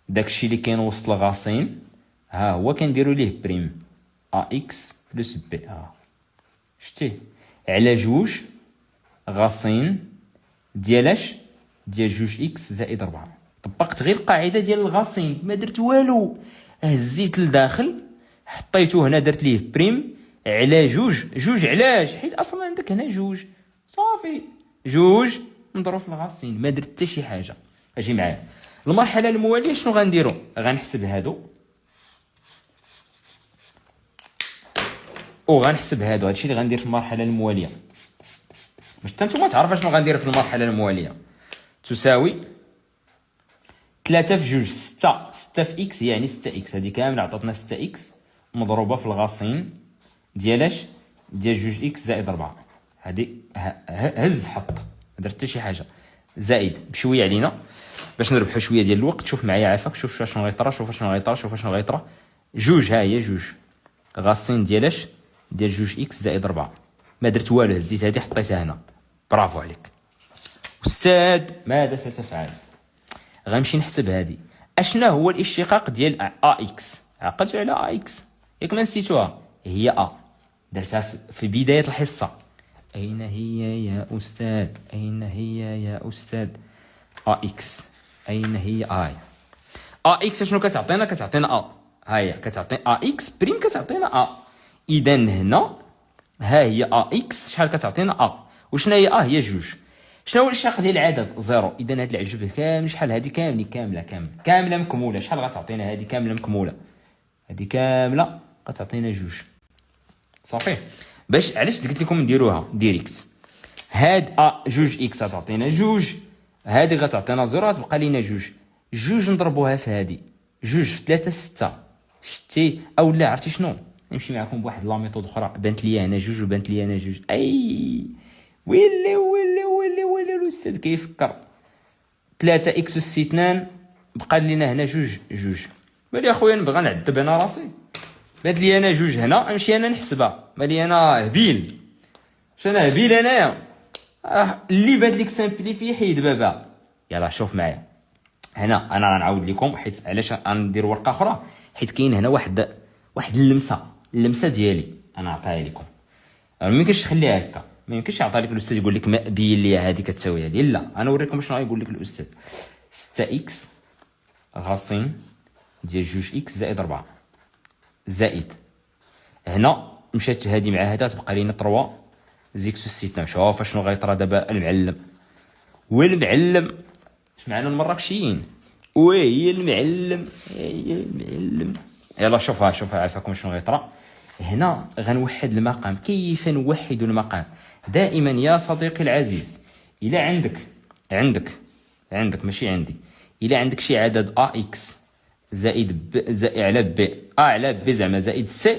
داكشي اللي كاين وسط الغاصين، ها هو كنديروا ليه بريم ا اكس بلس بي. شتي على 2 غاصين ديالاش ديال 2 اكس زائد 4. طبقت غير القاعده ديال الغاصين، ما درت والو. هزيت لداخل حطيته هنا، درت ليه بريم على 2 علاش؟ حيت اصلا عندك هنا 2 صافي 2 نضرب في الغاصين، ما درت حتى شي حاجه. اجي معايا المرحله المواليه. شنو غنديروا؟ غنحسب هادو وغنحسب هادو. هادشي اللي غندير في المرحله المواليه باش حتى نتوما تعرفوا شنو غندير في المرحله المواليه. تساوي 3 في 2 6 في اكس يعني 6 اكس. هذه كامله عطاتنا 6 اكس مضروبه في الغاصين ديالاش ديال 2 اكس زائد 4. هذه هز حط، ما درت حتى شي حاجه. زائد بشويه علينا باش نربحوا شويه ديال الوقت. شوف معايا عافاك، شوف شنو غيطرا. 2 ها هي 2 غاصين ديالاش ديال 2 اكس زائد 4. ما درت والو، هزيت هذه حطيتها هنا. برافو عليك استاذ. ماذا ستفعل؟ غنمشي نحسب هذه. اشنا هو الاشتقاق ديال ا اكس؟ عقلتوا على ا اكس ياك ما نسيتوها؟ هي ا درتها في بدايه الحصه. اين هي يا استاذ؟ اين هي يا استاذ؟ ا اكس اين هي؟ ا اكس شنو كتعطينا؟ كتعطينا ا. ها هي كتعطينا ا اكس بريم، كتعطينا ا. اذا هنا ها هي ا اكس شحال كتعطينا ا. وشنا هي ا؟ هي 2. شنو هو الاشتقاق ديال العدد؟ 0. اذا هاد العجبه كامل شحال؟ هذه كامله مكموله. شحال غتعطينا هذه كامله مكموله؟ هذه كامله غتعطينا 2. صافي. باش علاش قلت لكم نديروها ديريكت؟ هاد 2 اكس غتعطينا 2، هذه غتعطينا 0، غتبقى لينا 2 نضربوها في هذه 2 في 3 6. شتي او لا عرفتي شنو؟ نمشي معكم بواحد لا ميثود اخرى. بانت لي هنا 2 وبانت لي هنا 2. اي ويلي الاستاذ كيفكر. 3 اكس اس 2 بقى لينا هنا 2. مالي اخويا نبغى نعذب انا راسي. بانت لي انا 2 هنا، نمشي انا نحسبها. مالي انا هبيل؟ انا هبيل انايا؟ اللي بانت لك سامبليفي حيد بابا. يلا شوف معايا هنا. انا غنعاود لكم حيت علاش غندير ورقه اخرى، حيت كاين هنا واحد اللمسه ديالي انا عطاها لكم. ما يمكنش تخليها هكا، ما يمكنش يعطي لك الاستاذ يقول لك بين لي هذه كتساوي هذه. لا انا نوريكم شنو غايقول لك الاستاذ. 6 اكس غاصين ديال 2 اكس زائد 4 زائد هنا مشات هذه مع هذا تبقى لينا 3 زيكس اس 2. شوف شنو غيطرى دابا المعلم. والمعلم اش معنا المراكشيين؟ وي المعلم يلا شوفها عافاكم شنو غيطرى هنا. غنوحد المقام. كيف نوحد المقام؟ دائما يا صديقي العزيز، الى عندك ماشي عندي، الى عندك شي عدد ا اكس زائد ب زائد على بي ا على بي زعما زائد سي،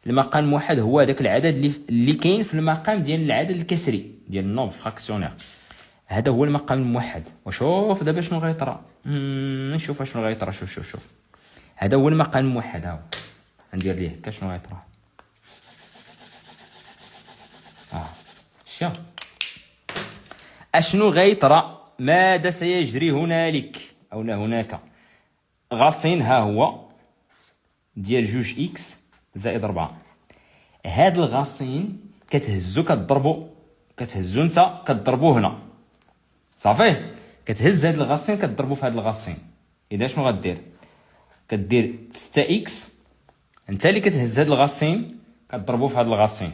المقام الموحد هو هذاك العدد اللي كاين في المقام ديال العدد الكسري ديال النومبر فراكسيونير. هذا هو المقام الموحد. وشوف دابا شنو غيطرا، نشوف شنو غيطرا. شوف هذا هو المقام الموحد. ها ندير ليه هكا شنو غيطرا. شوف اشنو غيطرا، ماذا سيجري هنالك او هناك. غاصين ها هو ديال جوج اكس زائد 4. هاد الغاصين كتهزو انت كتضربو هنا صافي. كتهز هاد الغاصين كتضربو في هاد الغاصين. اذا شنو غدير؟ كدير 6 اكس، انت اللي كتهز هاد الغاصين كتضربو في هاد الغاصين.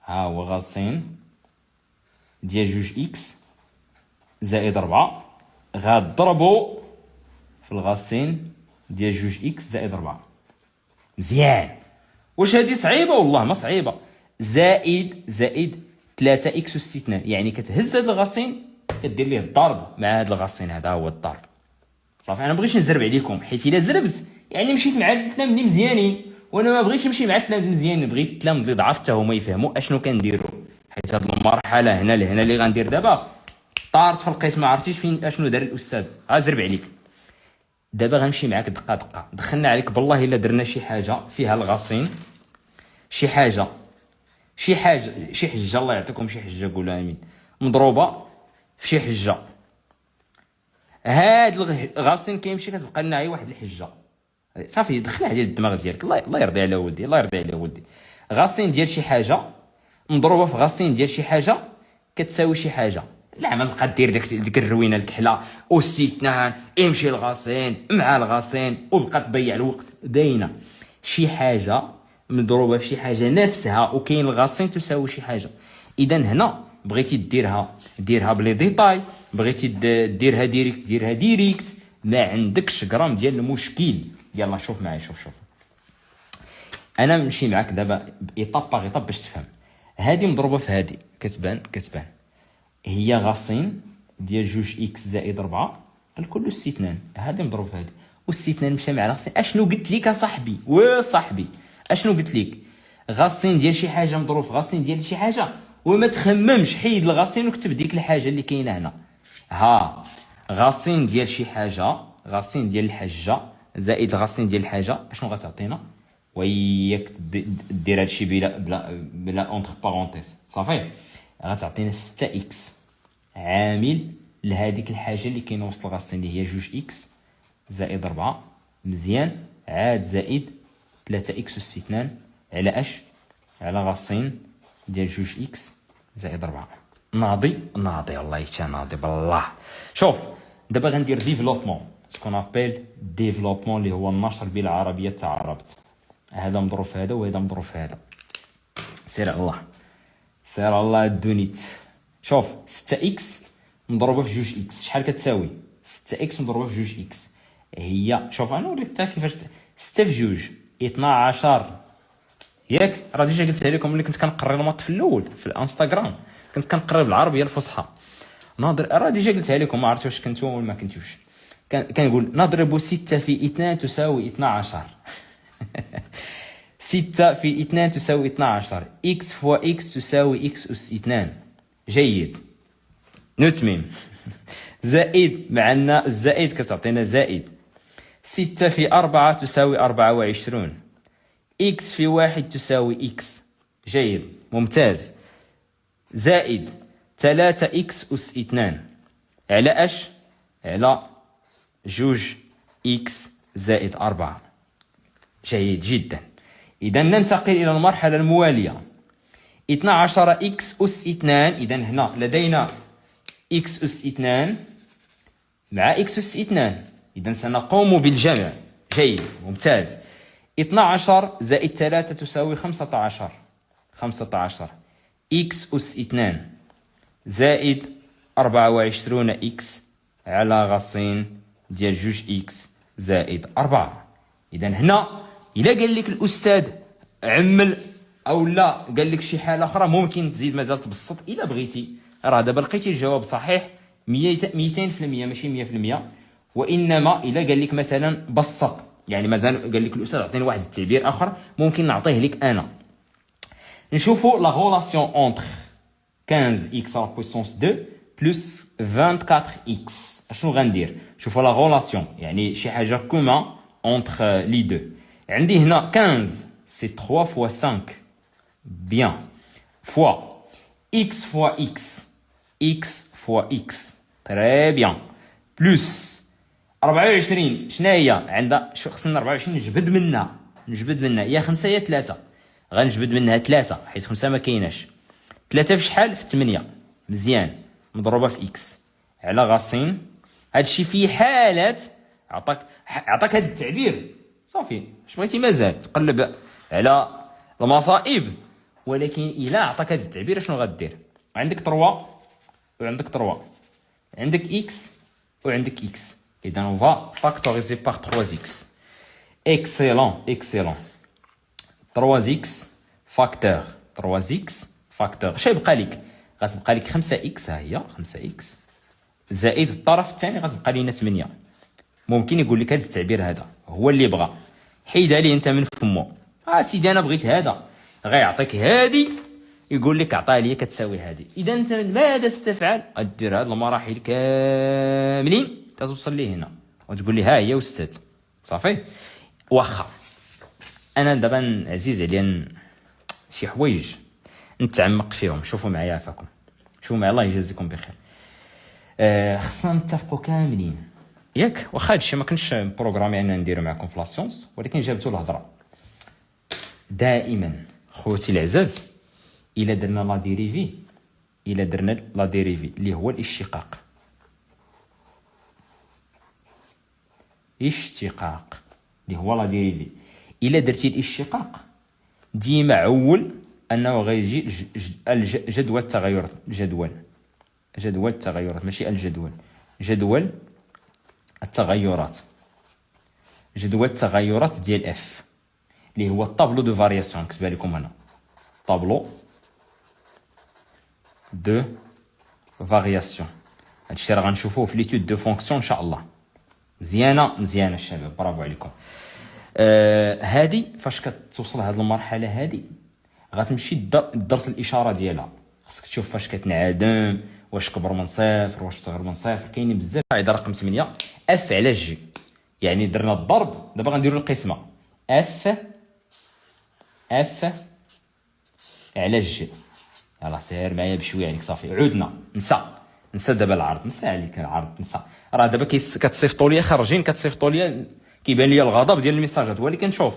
ها هو غاصين ديال جوج اكس زائد 4 غضربو في الغاصين ديال جوج اكس زائد 4. مزيان. واش هادي صعيبه؟ والله ما صعيبه. زائد 3 اكس اس 2، يعني كتهز هاد الغاصين كدير ليه الضرب مع هاد الغاصين. هذا هو الضرب صافي. انا بغيتش نزرب عليكم، حيت الا زربت يعني مشيت مع التلاميذ اللي مزيانين، وانا ما بغيتش نمشي مع التلاميذ المزيانين، بغيت التلاميذ اللي ضعاف حتى هما يفهموا اشنو كنديروا. حيت هاد المرحله هنا لهنا اللي غندير دابا طارت في القسم، ما عرفتيش فين اشنو دار الاستاذ. زرب عليك دابا. غنمشي معاك دقه دقه. دخلنا عليك بالله الا درنا شي حاجه فيها الغاصين، شي حاجه شي حجه، الله يعطيكم شي حجه، قولوا امين، مضروبه في شي حجه. هاد الغاصين كيمشي كتبقى لنا غير واحد الحجه صافي. دخلها ديال الدماغ ديالك، الله يرضي على ولدي، الله يرضي على ولدي. غاصين ديال شي حاجه مضروبه في غاصين ديال شي حاجه كتساوي شي حاجه. لا ما تبقى دير ديك الروينه الكحله أس 2 امشي الغاصين مع الغاصين وبقى تضيع الوقت. باينه شي حاجه مضروبه في شي حاجه نفسها، وكاين الغاصين تساوي شي حاجه. اذا هنا بغيتي ديرها بلي ديتاي، بغيتي ديرها ديريكت، ما عندكش غرام ديال المشكل. يلا شوف معايا، شوف انا نمشي معاك دابا ايطاب باغ ايطاب باش تفهم. هذه مضروبه في هذه كتبان هي غاصين ديال جوج اكس زائد 4 الكل اس 2، هذه مضروب في هذه اس 2 مشى مع غاصين. اشنو قلت لك اصاحبي وصاحبي؟ اشنو قلت لك؟ غاصين ديال شي حاجه مضروب في غاصين ديال شي حاجه، وما تخممش، حيد الغاصين وكتب ديك الحاجه اللي كاينه هنا. ها غاصين ديال شي حاجه، غاصين ديال الحجه زائد غاصين ديال الحاجه، اشنو غتعطينا؟ وياك دير هادشي بلا اونتر بارونتيز صافي. غتعطينا 6 اكس عامل لهذيك الحاجه اللي كاينه وسط الغاصين اللي هي جوج اكس زائد 4 مزيان، عاد زائد 3 اكس اس 2 على على غاصين ديال جوج اكس زائد 4. ناضي والله حتى ناضي بالله. شوف دابا غندير ديفلوبمون، سكون ابيل ديفلوبمون اللي هو النشر بالعربيه تاع عربت. هذا مضروب في هذا وهذا مضروب في هذا. سير الله الدونيت. شوف 6 اكس مضروبه في جوج اكس شحال كتساوي؟ 6 اكس مضروبه في جوج اكس هي، شوف انا نوريك حتى كيفاش 6 في جوج 12. ياك راه ديجا قلتها لكم ملي كنت كنقري الماط في الاول في الانستغرام، كنت كنقري بالعربيه الفصحى. ناضر راه ديجا قلتها لكم، ما عرفتش واش كنتو ولا ما كنتوش. كنقول نضرب 6 في 2 تساوي 12. 6 في 2 تساوي 12. x فوا x تساوي x أس 2. جيد. نتمم. زائد معنا الزائد كتعطينا زائد 6 في 4 تساوي 24. x في 1 تساوي x. جيد ممتاز. زائد 3x أس 2 على على جوج x زائد 4. جيد جدا. إذا ننتقل إلى المرحلة الموالية. 12x أس 2. إذا هنا لدينا x أس 2 مع x أس 2. إذا سنقوم بالجمع. جيد ممتاز. 12 زائد 3 تساوي 15. 15 x أس 2 زائد 24 x على غاصين ديال جوج x زائد 4. إذا هنا إلا قال لك الأستاذ عمل أو لا قال لك شي حالة أخرى ممكن تزيد مازال تبسط إلا بغيتي. راه دابا لقيتي الجواب صحيح 200% ماشي 100%. وإنما إلا قال لك مثلا بسط، يعني مازال قال لك الأستاذ عطيني واحد التعبير آخر ممكن نعطيه لك أنا. نشوفوا لا غولاسيون اونتر 15x à la puissance 2 plus 24x. شنو غندير؟ شوفوا لا غولاسيون، يعني شي حاجه كومون اونتر لي دو. عندي هنا 15 سي 3 fois 5 bien fois x fois x fois x très bien plus 24. شنو هي عندها؟ شو خصنا 24 نجبد منها يا 5 يا 3. غنجبد منها 3 حيت 5 ما كايناش. 3 في شحال؟ في 8. مزيان، مضروبه في اكس على غاسين. هادشي في حالات عطاك هذا التعبير صافي، اش بغيتي مازال تقلب على المصائب. ولكن الا عطاك هذا التعبير شنو غدير؟ عندك 3 وعندك 3، عندك اكس وعندك اكس، اذا اون فا فاكتوريزي باغ 3x. اكسيلون 3x فاكتور 3x فاكتور. اش يبقى لك؟ غتبقى لك 5x، ها هي 5x زائد الطرف الثاني غتبقى لينا 8. ممكن يقول لك هذا التعبير هذا هو اللي بغى، حيدها ليه انت من فمو. سيدي انا بغيت هذا، غيعطيك هادي يقول لك عطاها لي كتساوي هادي. اذا انت ماذا ستفعل؟ غدير هاد المراحل كاملين توصل لي هنا وتقول لي ها هي استاذ صافي. واخا انا دابا عزيز عليا شي حوايج نتعمق فيهم. شوفوا معايا عافاكم، شوفوا معايا الله يجازيكم بخير. خصنا نتفقوا كاملين ياك. واخا هادشي ما كنتش بروغرامي اننا نديرو معكم في لاسيونس، ولكن جابتو الهضره. دائما خوتي العزاز الا درنا لا ديريفي اللي هو الاشتقاق اللي هو لا ديريفي، الا درتي الاشتقاق ديما عول انه غيجي جدول التغيرات. جدول التغيرات ماشي الجدول، جدول التغيرات ديال اف اللي هو الطابلو دو فارياسيون. نكتبها لكم هنا، طابلو دو فارياسيون. هادشي راه غنشوفوه في ليتود دو فونكسيون ان شاء الله. مزيانه الشباب، برافو عليكم. هادي فاش كتوصل هاد المرحله هادي غتمشي درس الاشاره ديالها. خصك تشوف فاش كتنعدم، واش كبر من صفر واش صغر من صفر. كاينين بزاف. قاعده رقم 8 اف على جي، يعني درنا الضرب. دابا غنديروا القسمه اف على جي. يلاه سير معايا بشويه عليك صافي. عودنا نسى دابا العرض، نسى عليك العرض، نسى. راه دابا كتصيفطوا لي خارجين، كتصيفطوا لي كيبان لي الغضب ديال الميساجات، ولكن شوف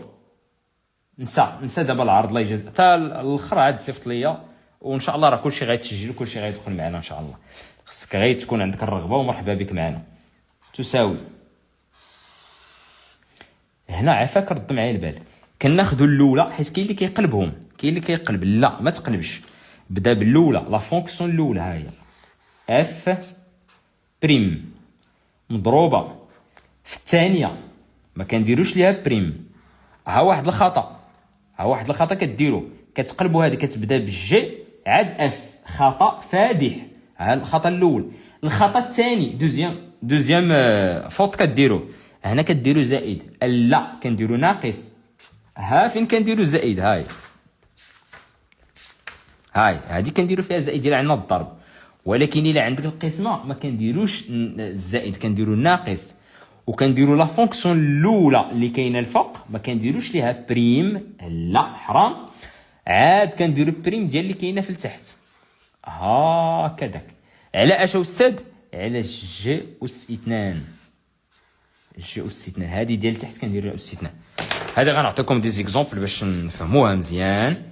نسى دابا العرض. الله يجازيك حتى الاخر عاد صيفط ليا، وان شاء الله راه كلشي غيتسجل وكلشي غيدخل معنا ان شاء الله. خصك غير تكون عندك الرغبه ومرحبا بك معنا. تساوي هنا عافاك رد معايا البال. كناخذوا الاولى حيت كاين اللي كيقلبهم، كاين اللي كيقلب. لا ما تقلبش، بدا بالاولى. لا فونكسيون الاولى ها هي اف بريم مضروبه في الثانيه، ما كنديروش ليها بريم. ها واحد الخطا كديروا، كتقلبوا هذه كتبدا بالجي عاد اف. خطا فادح. ها الخطا الاول. الخطا الثاني دوزيام فوت كديروا هنا، كديروا زائد. لا كنديروا ناقص. ها فين كنديروا زائد؟ هاي هذه كنديروا فيها زائد ديال عندنا الضرب. ولكن الا عندك القسمه ما كنديروش الزائد، كنديروا الناقص. وكنديروا لا فونكسيون الاولى اللي كاينه الفوق ما كنديروش ليها بريم، لا حرام. عاد كنديروا بريم ديال اللي كاينه في التحت هكذاك. على اش استاذ؟ على جي اس 2. جي اس 2 هذه ديال تحت كنديروا اس 2. هذا غنعطيكم دي زيكزامبل باش نفهموها مزيان.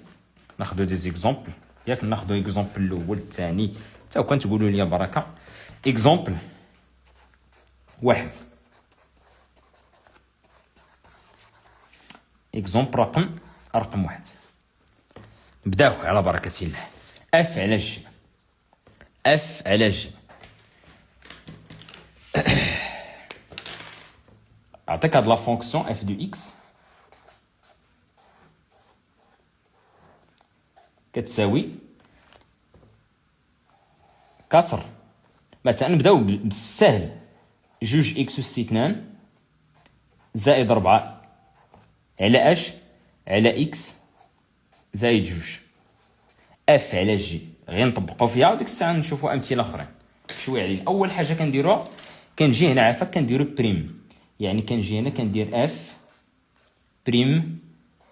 ناخذوا دي زيكزامبل ياك. ناخذوا اكزامبل الاول الثاني حتى كنتقولوا لي بركه. اكزامبل واحد، اكزامبل رقم واحد. نبداو على بركه الله. اف على جي عطيك هاد لا فونكسيون اف دو اكس كتساوي كسر. مثلا نبداو بالسهل، جوج اكس اس 2 زائد 4 على اش؟ على اكس زائد جوج. اف على جي، غير نطبقوا فيها وديك الساعه نشوفوا امثله اخرين شويه عليه. اول حاجه كنديروها كنجي هنا عافاك كنديرو بريم، يعني كنجي هنا كندير اف بريم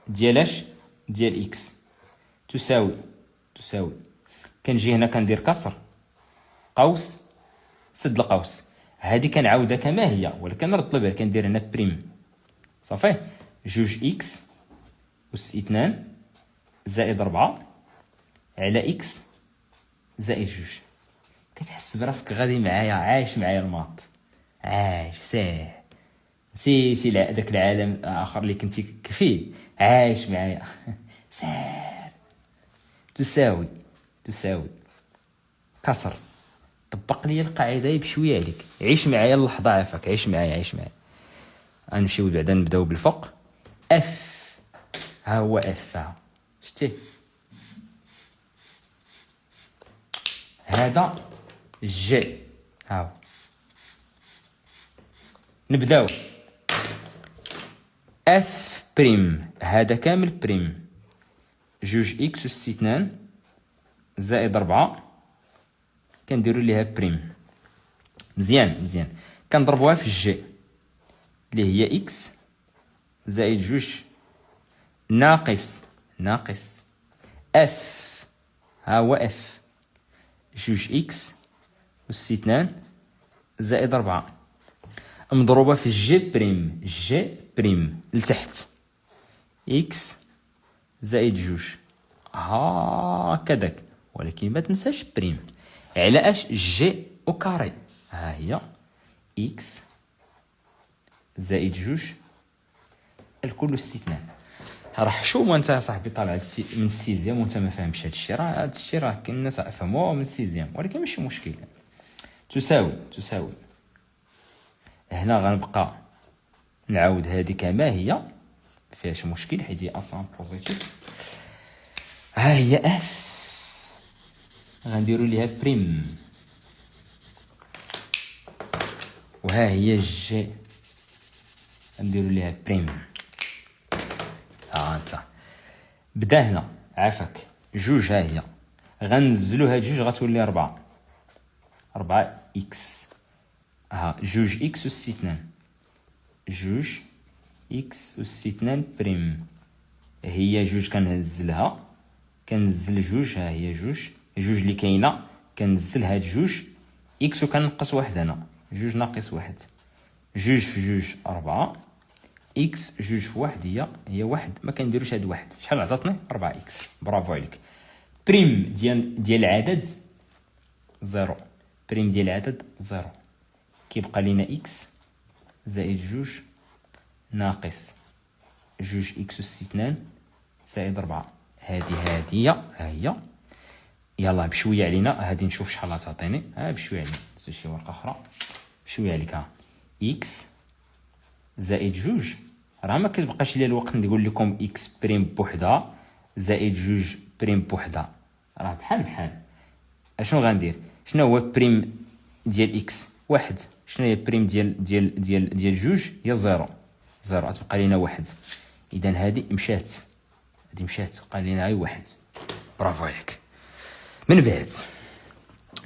ديال اش ديال اكس تساوي كنجي هنا كندير كسر قوس سد القوس، هذه كنعاودها كما هي ولكن رد البال كندير هنا بريم صافي جوج اكس أس 2 زائد 4 على اكس زائد جوج. كتحس براسك غادي معايا عايش معايا الماط، عايش ساهل، نسيتي داك العالم الاخر اللي كنتي فيه، عايش معايا ساهل. تساوي كسر. طبق لي القاعده بشويه عليك، عيش معايا اللحظه عافاك، عيش معايا. غنمشيو بعدا نبداو بالفوق. اف ها هو اف، ها شتيه هذا جي، ها نبداو اف بريم هذا كامل بريم جوج اكس أس 2 زائد 4 كنديروا ليها بريم. مزيان كنضربوها في الجي اللي هي اكس زائد جوج ناقص اف، ها هو اف جوج اكس أس 2 زائد 4 مضروبه في جي بريم لتحت اكس زائد جوج هكذاك، ولكن ما تنساش بريم على اش جي او كاري، ها هي اكس زائد جوج الكل أس 2. راه شوما انت يا صاحبي طالع من السيزيام وانت ما فاهمش هادشي، راه هادشي راه كاين الناس فهموه من السيزيام ولكن ماشي مشكل. تساوي هنا غنبقى نعاود هذه كما هي فيهاش مشكل حيت هي اصلا بوزيتيف. ها هي اف غنديروا ليها بريم، وها هي جي غنديروا ليها بريم. ها انت بدا هنا عافاك جوج، ها هي غنزلوا هاد جوج غتولي 4 اكس، ها جوج اكس أس 2 جوج اكس أس 2 بريم، هي جوج كنزل جوج، ها هي جوج اللي كاينه كنزل هاد جوج اكس وكنقص واحد هنا، جوج ناقص واحد، جوج في جوج 4 اكس جوج في واحد هي واحد، ما كنديروش هاد واحد. شحال عطاتني 4 اكس. برافو عليك. بريم ديال العدد زيرو، بريم ديال العدد زيرو، كيبقى لينا اكس زائد جوج ناقص جوج اكس أس 2 زائد 4. هادي ها هي. يلا بشويه علينا هادي نشوف شحال غتعطيني. بشويه علينا نزيد شي ورقه اخرى بشويه عليك. ها اكس زائد جوج، راه ما كتبقاش ليا الوقت نقول لكم اكس بريم بوحدها زائد جوج بريم بوحدها، راه بحال اشنو غندير؟ شنو هو بريم ديال اكس؟ واحد. شنو هي بريم ديال جوج؟ هي زيرو غتبقى لينا واحد. اذا هذه مشات بقى لينا غير واحد. برافو عليك. من بعد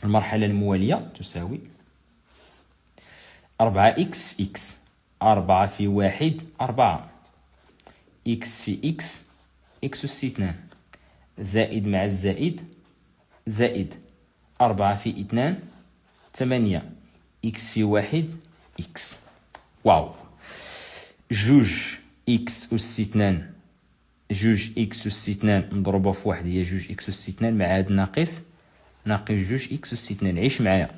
المرحله المواليه تساوي 4 اكس في اكس، 4 في واحد 4 اكس في اكس أس 2 زائد مع الزائد زائد 4 في 2 8 اكس في واحد اكس. واو. جوج اكس أس 2 مضروبه في واحد هي جوج اكس أس 2 مع هاد ناقص جوج اكس أس 2. عيش معايا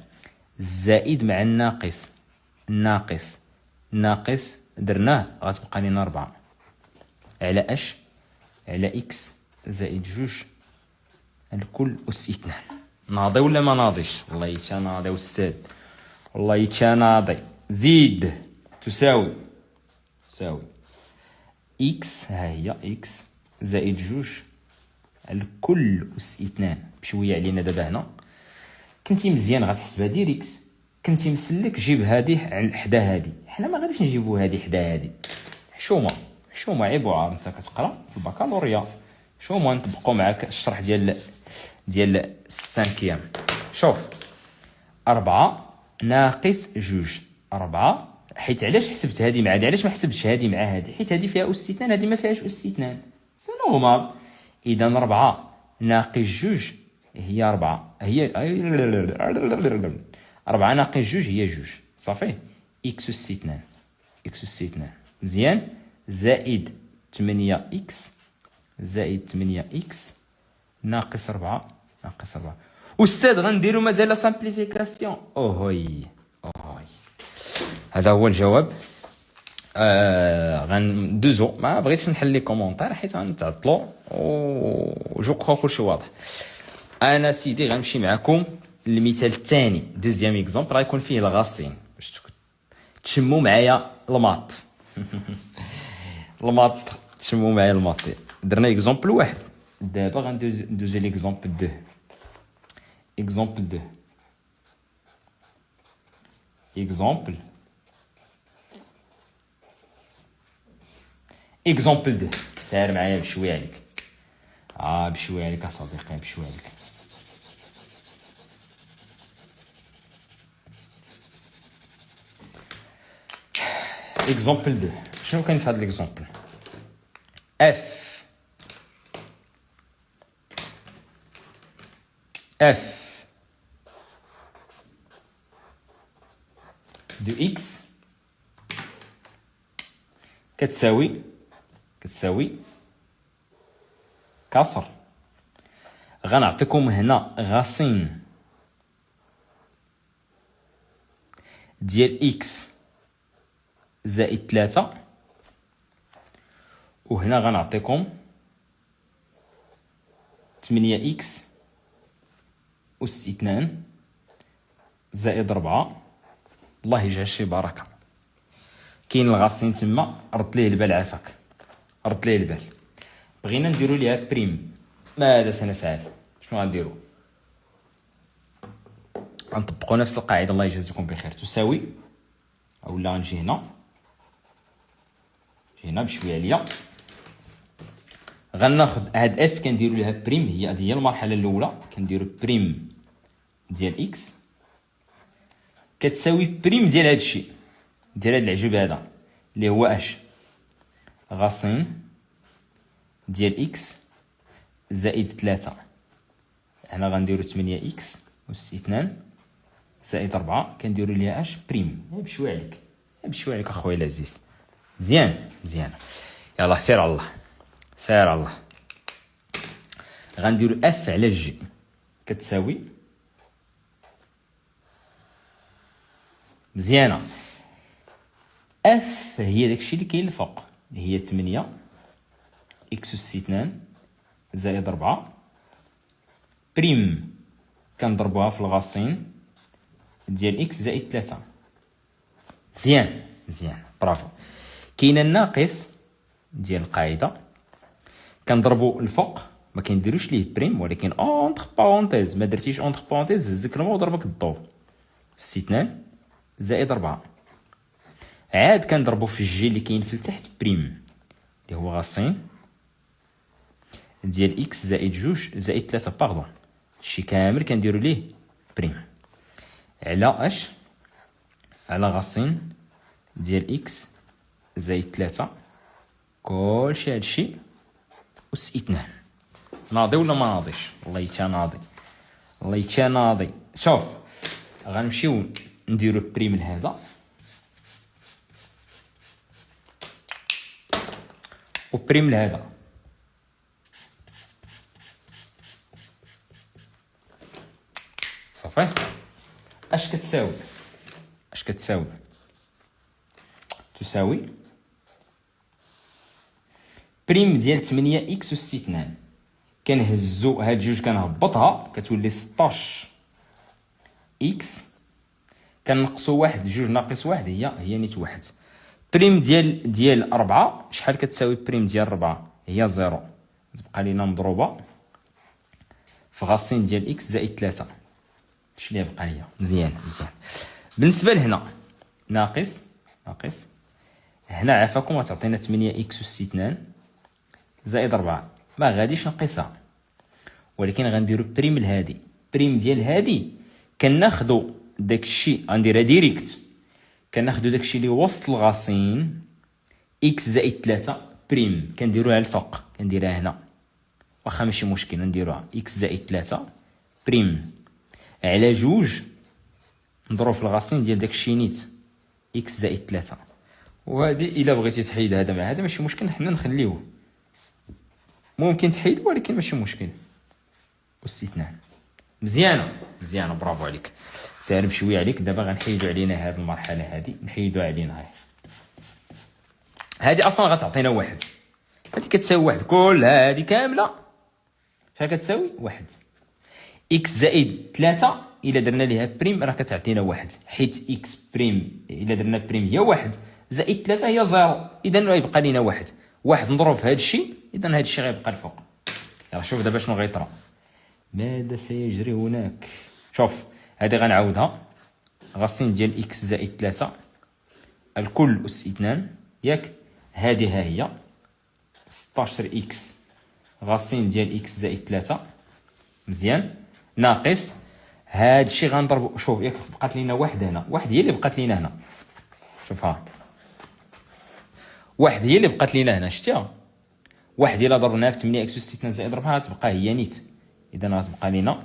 الزائد مع الناقص درناه غتبقى لينا 4 على اش؟ على اكس زائد جوج الكل أس 2. ناضي ولا ما ناضيش؟ والله تا ناضي أستاذ، والله تا ناضي. زيد تساوي اكس، ها هي اكس زائد جوج الكل أس 2. بشويه علينا دابا هنا. كنتي مزيان غتحسبها ديريكت، كنتي مسلك جيب هذه حدا هذه، حنا ما غاديش نجيبو هذه حدا هذه. حشومه عيب وعار. انت كتقرا في البكالوريا حشومه نطبقوا معاك الشرح ديال ديال السانكيام. شوف 4 ناقص 2. 4 حيت علاش حسبت هذه مع هذه؟ علاش ما حسبتش هذه مع هذه؟ حيت هذه فيها أس 2، هذه ما فيهاش أس 2. سي نورمال. إذا 4 ناقص 2 هي 4. هي 4 ناقص 2 هي 2. صافي. إكس أس 2. إكس أس 2 مزيان. زائد 8 إكس زائد 8 إكس ناقص 4 ناقص 4. أستاذ غنديرو مازال سامبليفيكاسيون. أوهي أوهي. هذا هو الجواب. غندوزو، ما بغيتش نحل لي كومونتير حيت غنتعطلو جو كخوا كلشي واضح. انا سيدي غنمشي معكم للمثال الثاني. دوزيام اكزومبل غيكون فيه الغاسين باش تشموا معايا الماط. الماط تشموا معايا الماط. درنا اكزومبل واحد، دابا غندوزو ليكزومبل 2. اكزومبل 2. اكزومبل 2 سير معايا بشويه عليك. بشويه عليك اصديقي، بشويه عليك. اكزومبل 2 شنو كاين في هذا الاكزومبل؟ اف دو اكس كتساوي كسر. غنعطيكم هنا غاسين ديال اكس زائد 3، وهنا غنعطيكم 8 اكس أس 2 زائد 4. الله يجعل شي بركة. كاين الغاسين تما، رد ليه البال عافاك، رد ليه البال. بغينا نديرو ليها بريم، ماذا سنفعل؟ شنو غنديرو؟ غنطبقو نفس القاعدة. الله يجازيكم بخير. تساوي، اولا غنجي هنا بشويه عليا. غناخد هاد اف كنديرو ليها بريم، هي المرحله الاولى. كنديرو بريم ديال اكس كتساوي بريم ديال هادشي، ديال هاد العجب هذا اللي هو اش غاسين ديال اكس زائد 3. هنا غنديرو 8 اكس أس 2 زائد 4 كنديرو ليها اش بريم. بشويه عليك، بشويه عليك اخويا العزيز. مزيان. يلا سير على الله، سير على الله. غنديرو اف على جي كتساوي مزيانه. اف هي داكشي اللي كاين الفوق، هي 8 اكس أس 2 زائد 4 بريم كنضربوها في الغاسين ديال اكس زائد 3. مزيان برافو. كاين الناقص ديال القاعده كنضربو الفوق، ما كنديروش ليه بريم ولكن اونتر بارونتيز. ما درتيش اونتر بارونتيز، هزك الماء وضربك الضوء. س 2 زائد 4 عاد كنضربو في الجي اللي كاين في التحت بريم اللي هو غاسين ديال اكس زائد 2 زائد 3 باردون. شي كامل كنديرو ليه بريم على اش، على غاسين ديال اكس زائد 3 كلشي هادشي أس 2. ناضي ولا ما ناضيش؟ الله يتناضي، الله يتناضي. شوف غنمشيو نديرو بريم لهذا وبريم لهذا. صافي. اش كتساوي؟ تساوي بريم ديال 8 اكس أس 2 كنهزو هاد جوج كنهبطها كتولي 16 اكس كنقصو واحد. 2 ناقص 1 هي نيت 1. بريم ديال 4 شحال كتساوي؟ بريم ديال 4 هي 0، تبقى لينا مضروبه في غاسين ديال اكس زائد 3. هادشي اللي بقى ليا. مزيان. بالنسبه لهنا ناقص هنا عافاكم غتعطينا 8 اكس أس 2 زائد 4. ما غاديش نقيسها، ولكن غنديرو بريم لهادي. بريم ديال هادي كناخدو داكشي غنديرها ديريكت، كناخدو داكشي اللي وسط الغاسين اكس زائد 3 بريم كنديروها الفوق، كنديرها هنا واخا ماشي مشكل نديروها اكس زائد 3 بريم على جوج نضرب في الغاسين ديال داكشي نيت اكس زائد 3. وهادي الا بغيتي تحيد هذا مع هذا ماشي مشكل، حنا نخليوه ممكن تحيد ولكن ماشي مشكل. أس 2 مزيانه برافو عليك، سالم شويه عليك. دابا غنحيدو علينا هذه المرحله هذه، نحيدو علينا هذه اصلا غتعطينا واحد، هذه كتساوي واحد، كل هذه كامله شحال كتساوي؟ واحد. اكس زائد 3 الا درنا ليها بريم راه كتعطينا واحد، حيت اكس بريم الا درنا بريم هي واحد زائد 3 هي زيرو، اذا غيبقى لينا واحد. واحد نضرب في هذا الشيء، اذا هذا الشيء غيبقى الفوق. يلا شوف دابا شنو غيطرا، ماذا سيجري هناك. شوف هذه غنعاودها، غاسين ديال اكس زائد 3 الكل أس 2 ياك، هذه ها هي 16 اكس غاسين ديال اكس زائد 3 مزيان ناقص هاد الشيء غنضربو. شوف ياك بقات لينا واحد هنا، واحد هي اللي بقات لينا هنا، شوفها واحد هي اللي بقات لينا هنا، شتيها واحد الا ضربناها في 8 اكس أس 2 زائد 4 غتبقى هي نيت، اذا غتبقى لينا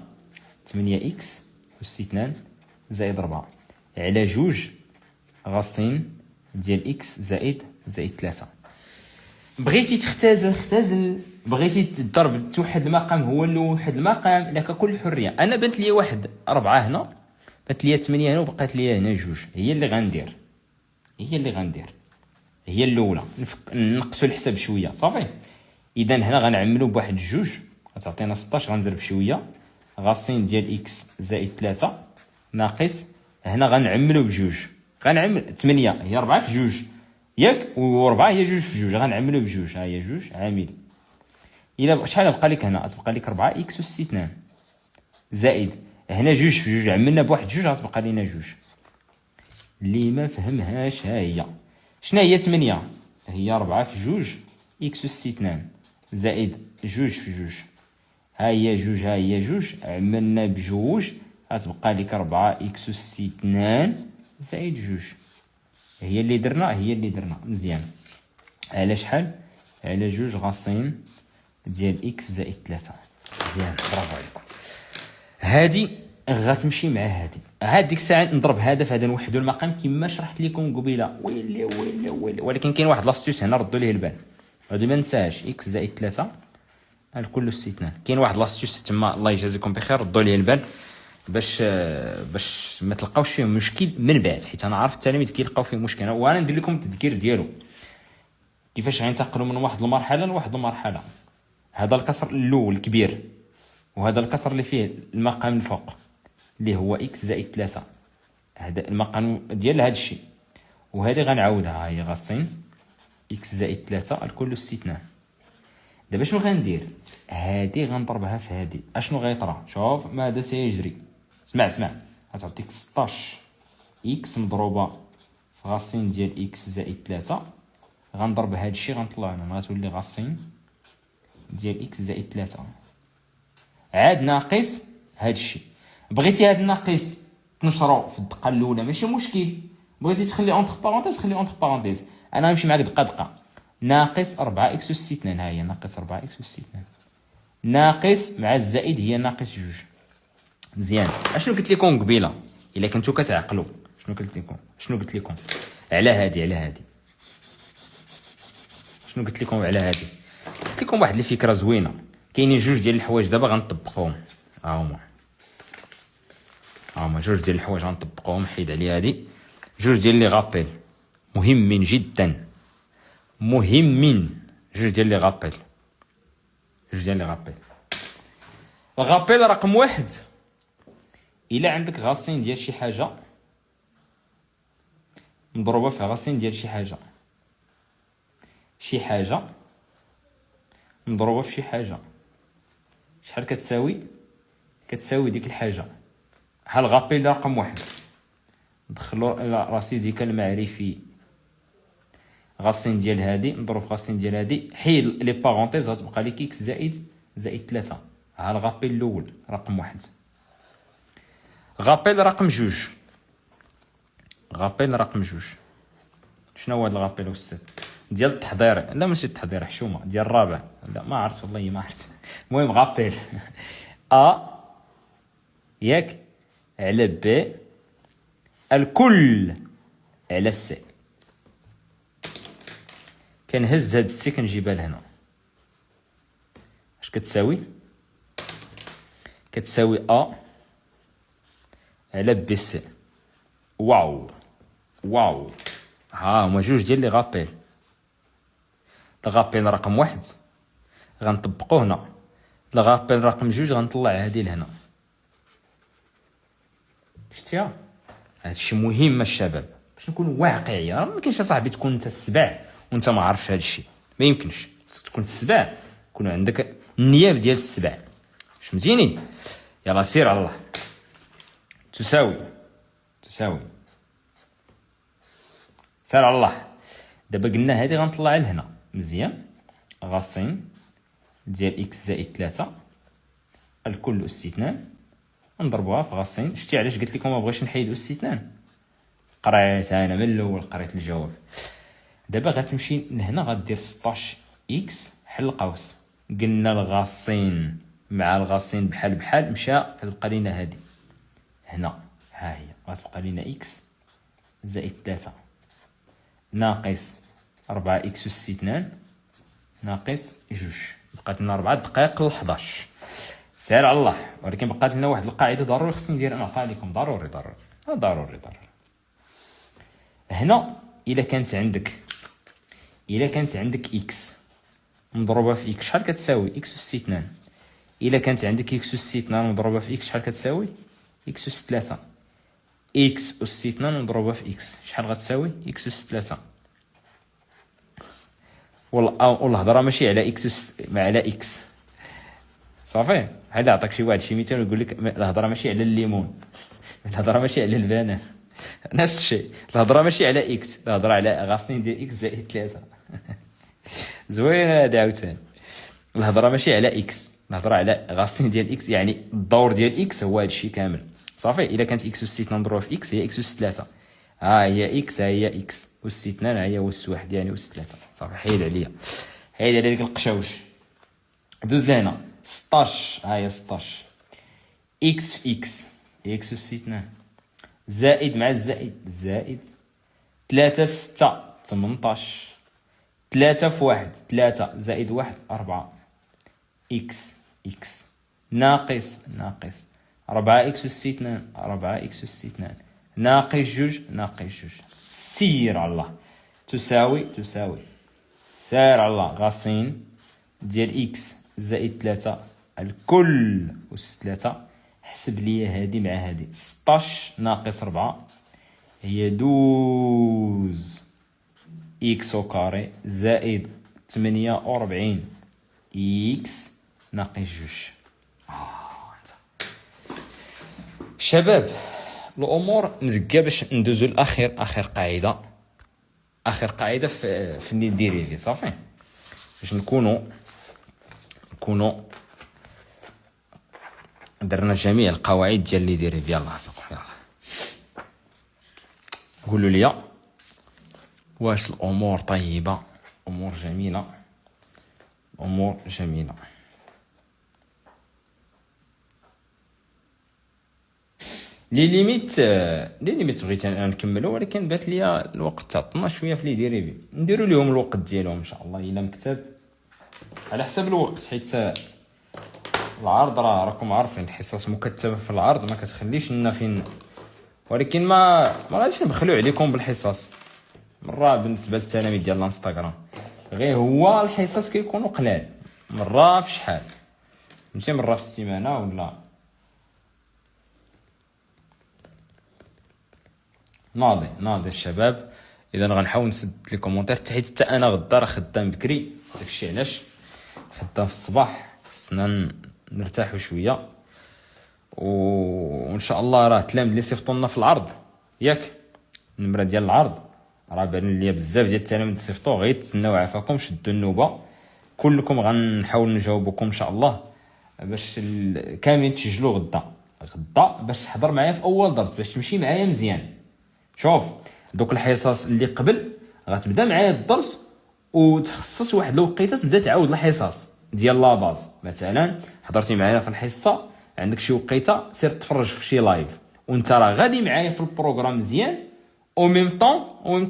8 اكس أس 2 زائد 4 على جوج غاسين ديال اكس زائد 3. بغيتي اختزل، بغيتي تضرب توحد المقام هو واحد المقام، لك كل حريه. انا بانت لي واحد 4 هنا، بانت لي 8 هنا، وبقات لي هنا جوج. هي اللي غندير هي الاولى، نقصوا الحساب شويه صافي. اذا هنا غنعملوا بواحد جوج غتعطينا 16، غنزرب شويه غاسين ديال اكس زائد 3 ناقص هنا غنعملوا بجوج، غنعمل 8 هي 4 في جوج ياك، و4 هي جوج في جوج، غنعملوا بجوج، ها هي جوج عامل. الا شحال بقى لك هنا؟ غتبقى لك 4 اكس أس 2 زائد هنا جوج في جوج، عملنا بواحد جوج غتبقى لينا جوج. اللي ما فهمهاش ها هي شنو هي 8 هي 4 في جوج اكس أس 2 زائد جوج في جوج، ها هي جوج ها هي جوج، عملنا بجوج غتبقى لك 4 اكس أس 2 زائد جوج. هي اللي درنا مزيان على شحال؟ على جوج غاسين ديال اكس زائد 3. مزيان برافو عليكم. هادي غتمشي مع هادي ديك الساعه نضرب هذا في هذا نوحدوا المقام كما شرحت لكم قبيله. ويلي ولكن كاين واحد لاستيوس هنا ردوا ليه البال، غادي ما ننساش اكس زائد 3 الكل أس 2. كاين واحد لاستيوس تما الله يجازيكم بخير ردوا ليه البال باش ما تلقاوش فيه مشكل من بعد، حيت انا عارف التلاميذ كيلقاو فيه مشكل، وانا ندير لكم التذكير ديالو كيفاش غينتقلوا من واحد المرحله لواحد المرحله. هذا الكسر الاول الكبير، وهذا الكسر اللي فيه المقام الفوق اللي هو اكس زائد 3، هذا المقام ديال هذا الشيء. وهذه غنعاودها، هي غاسين اكس زائد 3 الكل أس 2. دابا شنو غندير؟ هذه غنضربها في هذه، اشنو غيطرا؟ شوف ماذا سيجري. اسمع غتعطيك 16 اكس مضروبه في غاسين ديال اكس زائد 3، غنضرب هذا الشيء غنطلع هنا غتولي غاسين ديال اكس زائد 3 عاد ناقص هذا الشيء. بغيتي هذا الناقص تنشرو في الدقه الاولى ماشي مشكل، بغيتي تخلي اونتر بارونتيز خلي اونتر بارونتيز. انا غنمشي معاك دقه ناقص 4 اكس أس 2، ها هي ناقص 4 اكس أس 2 ناقص مع الزائد هي ناقص جوج. مزيان. اشنو قلت لكم قبيله الا كنتو كتعقلوا؟ شنو قلت لكم على هذه شنو قلت لكم على هذه؟ قلت لكم واحد الفكره زوينه. كاينين جوج ديال الحوايج دابا غنطبقوهم، هما جوج ديال الحوايج غنطبقوهم. حيد عليا هذه جوج ديال لي غابيل مهمين جدا، جوج ديال لي غابيل. الغابيل رقم 1، الا عندك غاسين ديال شي حاجه مضروبه في غاسين ديال شي حاجه مضروبه في شي حاجه، شحال كتساوي ديك الحاجه. ها الغابيل رقم 1 دخلوا رصيدك المعرفي غاسين ديال هادي مضروب في غاسين ديال هادي، حيد لي بارونتيز غتبقى لك اكس زائد 3. ها الغابيل الاول رقم 1. غابيل رقم 2. غابيل رقم 2 شنو هو هذا الغابيل استاذ؟ ديال التحضير، لا ماشي التحضير، حشومه ديال الرابع، لا ما عرفت والله ما عرفت. المهم غابيل ياك على بي الكل على سي. كنهز هاد السي كنجيبها لهنا. اش كتساوي؟ كتساوي على بي سي. واو ها هما جوج ديال لي غابيل. الغابيل رقم 1 غنطبقو هنا، الغابيل رقم 2 غنطلع هادي لهنا. شتيها؟ هادشي مهم الشباب باش نكونوا واقعيين. راه ما كاينش اصاحبي تكون انت السبع وانت ما عارفش هادشي، ما يمكنش. خصك تكون السبع، يكون عندك النياب ديال السبع. فهمتيني؟ يلا سير على الله. تساوي سير على الله. دابا قلنا هادي غنطلعها لهنا مزيان. غاصين ديال اكس زائد 3 الكل اس 2 نضربوها في غاصين. شتي علاش قلت لكم ما بغيتش نحيد اس 2؟ قريت انا من الاول، قريت الجواب. دابا غتمشي لهنا غدير 16 اكس حل القوس. قلنا الغاصين مع الغاصين بحال مشى، كتبقى لينا هادي هنا، ها هي غتبقى لينا اكس زائد 3 ناقص 4 اكس اس 2 ناقص 2. بقات لنا 4 دقائق ل 11. سير على الله. ولكن بقات لنا واحد القاعده ضروري خصني ندير، نعطيها لكم ضروري. هنا الا كانت عندك اكس مضروبه في اكس شحال كتساوي؟ اكس اس 2. الا كانت عندك اكس اس 2 مضروبه في اكس شحال كتساوي؟ اكس اس 3. اكس اس 2 مضروبه في اكس شحال غتساوي؟ اكس اس 3. والله الهضره ماشي على اكس مع على اكس صافي. هذا عطاك شي واحد شي مثال ويقول لك الهضره ماشي على الليمون، الهضره ماشي على البنان، نفس الشيء. الهضره ماشي على اكس، الهضره على غاصين ديال اكس زائد 3. زوينه هادي عاوتاني. الهضره ماشي على اكس، الهضره على غاصين ديال اكس، يعني الدور ديال اكس هو هادشي كامل صافي. الا كانت اكس اس 2 مضروبه في اكس هي اكس اس 3. ها هي اكس، ها هي اكس اس 2، ها هي اس 1 يعني اس 3 صافي. حيد على ديك القشاوش. دوز لهنا 16، ها هي 16 اكس في اكس هي اكس اس 2 زائد مع الزائد 3 في 6 18 3 في 1 3 زائد 1 4 اكس ناقص 4 اكس اس 2 4 اكس اس 2 ناقص 2 سير على الله. تساوي سير على الله. غاصين ديال اكس زائد 3 الكل اس 3. حسب لي هادي مع هادي. 16 ناقص 4 هي 12 اكس او كاري زائد 48 اكس ناقص 2. شباب الامور مزكيه باش ندوزو لاخر اخر قاعده في النيل ديريفي صافي. باش نكونوا درنا جميع القواعد ديال لي ديريفي. يلاه يلا قولوا لي واش الامور طيبه، امور جميله. لي ليميت بغيت انا نكملوا، ولكن بات لي الوقت تعطلنا شويه في لي ديريفي. نديروا لهم الوقت ديالهم ان شاء الله الا مكتب على حسب الوقت، حيت العرض راكم عارفين الحصص مكتبه في العرض ما كتخليش لنا فين. ولكن ما غاديش نبخلوا عليكم بالحصص مره. بالنسبه للتلاميذ ديال الانستغرام غير هو الحصص كيكونوا قلال، مره في شحال ماشي مره في السيمانه ولا ناضي الشباب. اذا غنحاول نسد لي كومونتير حتى انا غدا راه خدام بكري، داكشي علاش خدام في الصباح. خصنا نرتاحوا شويه وان شاء الله. راه التلاميذ اللي صيفطوا لنا في العرض ياك النمره ديال العرض راه بان ليا بزاف ديال التلاميذ صيفطوا. غير تسناو عافاكم، شدوا النوبه كلكم غنحاول نجاوبكم ان شاء الله. باش كاملين تسجلوا غدا باش تحضر معايا في اول درس باش تمشي معايا مزيان. شوف دوك الحصص اللي قبل غتبدا معايا الدرس وتخصص واحد الوقيته تبدا تعاود الحصص ديال لا باز. مثلا حضرتي معايا في الحصه عندك شي وقيته سير تفرج في شي لايف وانت راه غادي معايا في البروغرام مزيان او ميم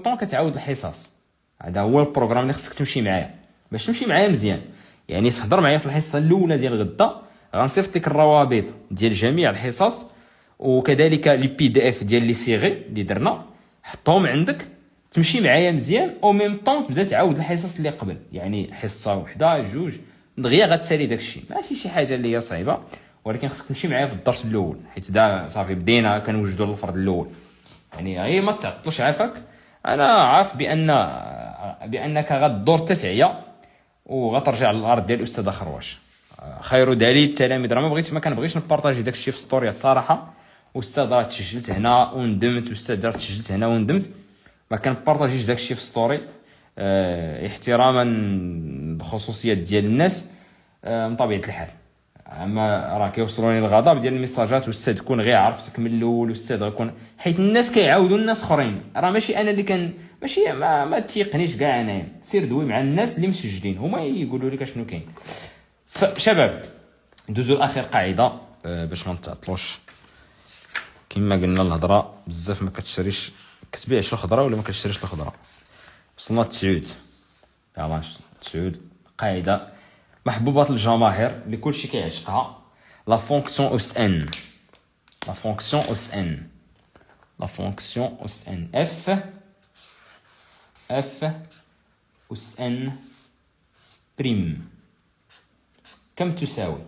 طون كتعاود الحصص. هذا هو البروغرام اللي خصك تمشي معايا باش تمشي معايا مزيان. يعني تحضر معايا في الحصه الاولى ديال غدا غنصيفط لك الروابط ديال جميع الحصص وكذلك لي بي دي اف ديال لي سيغي اللي درنا حطهم عندك تمشي معايا مزيان او ميم طون تبدا تعاود الحصص اللي قبل. يعني حصه وحده جوج دغيا غتسالي داكشي ماشي شي حاجه اللي هي صعيبه ولكن خصك تمشي معايا في الدرس الاول حيت دا صافي بدينا كنوجدوا الفرد الاول. يعني غير ما تعطلوش عافاك. انا عارف بانك غدور تسعيه وغترجع للارض ديال الاستاذ خرواش. خير دليل التلاميذ راه ما كنبغيش نبارطاجي داك الشيء في ستوريات صراحه. استاذ راه تسجلت هنا وندمت استاذ راه تسجلت هنا وندمت. ما كنبارطاجيش داك الشيء في ستوري احتراما للخصوصيات ديال الناس من طبيعه الحال. اما راه كيوصلوني الغضب ديال الميساجات واستاذ كون غير عرفتك من الاول استاذ غيكون حيت الناس كيعاودوا الناس اخرين. راه ماشي انا اللي ماشي ما تيقنيش كاع انايا. سير دوي مع الناس اللي مسجلين هما يقولوا لك شنو كاين. شباب ندوزو لاخر قاعده باش ما نتعطلوش. كما قلنا الهضره بزاف ما كتشريش كتبيعش الخضره ولا ما كتشريش الخضره. وصلنا 9 يلاه 9 قاعده محبوبه الجماهير اللي كلشي كيعشقها. لا فونكسيون اس ان لا فونكسيون اس ان لا فونكسيون اس ان اف اس ان بريم كم تساوي.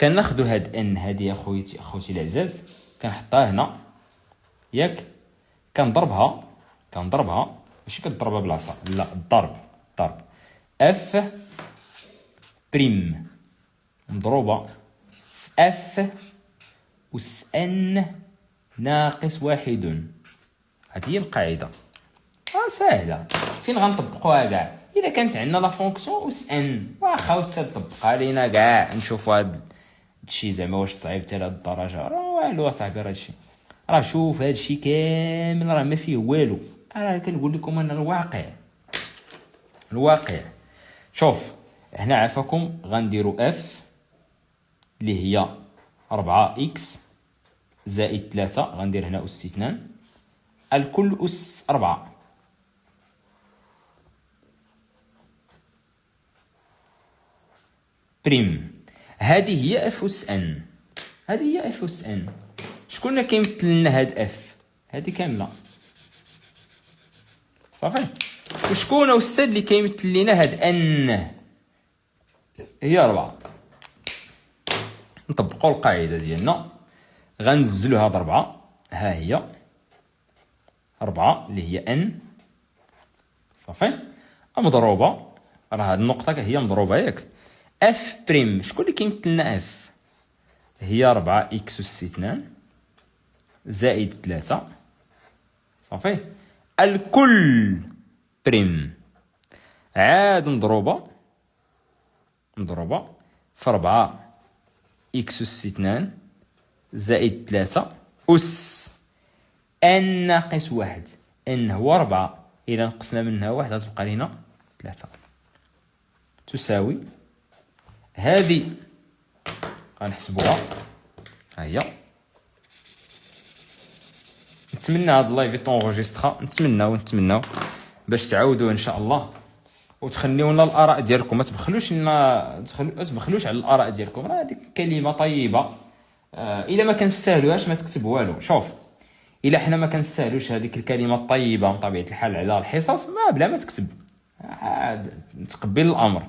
كناخذوا هاد ان هادي يا خوتي العزاز كنحطها هنا ياك كنضربها ماشي كتضربها بالعصا لا الضرب اف بريم مضروبه اف اس ان ناقص 1. هذه هي القاعده سهله. فين غنطبقوها كاع الا كانت عندنا لا فونكسيون اس ان واخا استاذ طبقها لينا كاع نشوفوا هاد الشيء زعما واش صعيب حتى لهاد الدرجه. راه والو اصاحبي راه هادشي راه شوف هادشي كامل راه ما فيه والو. انا كنقول لكم انا الواقع. شوف هنا عافاكم غنديروا اف اللي هي 4 اكس زائد 3 غندير هنا اس 2 الكل اس 4 بريم. هذه هي اف اس ان. شكون اللي كيمثل لنا هاد اف هذه كامله صافي. وشكون استاذ اللي كيمثل لنا هاد ان هي 4. نطبقوا القاعده ديالنا غنزلوا هاد 4 ها هي 4 اللي هي ان صافي مضروبه راه هاد النقطه هي مضروبه ياك اف بريم. شكون اللي كيمثل لنا اف هي 4 اكس اس 2 زائد 3 صافي الكل بريم عاد مضروبه في 4 اكس اس 2 زائد 3 اس ان ناقص 1. ان هو 4 اذا نقصنا منها 1 غتبقى لينا 3 تساوي هذه غنحسبوها ها هي. نتمنى هاد اللايف يتونغيسترا نتمناو باش تعاودوه ان شاء الله وتخليونا الاراء ديالكم. ما تبخلوش على الاراء ديالكم. راه هذيك كلمه طيبه الا ما كنستاهلوهاش ما تكتب والو. شوف الا حنا ما كنستاهلوش هذيك الكلمه الطيبه بطبيعه الحال على الحصص بلا ما تكتب نتقبل الامر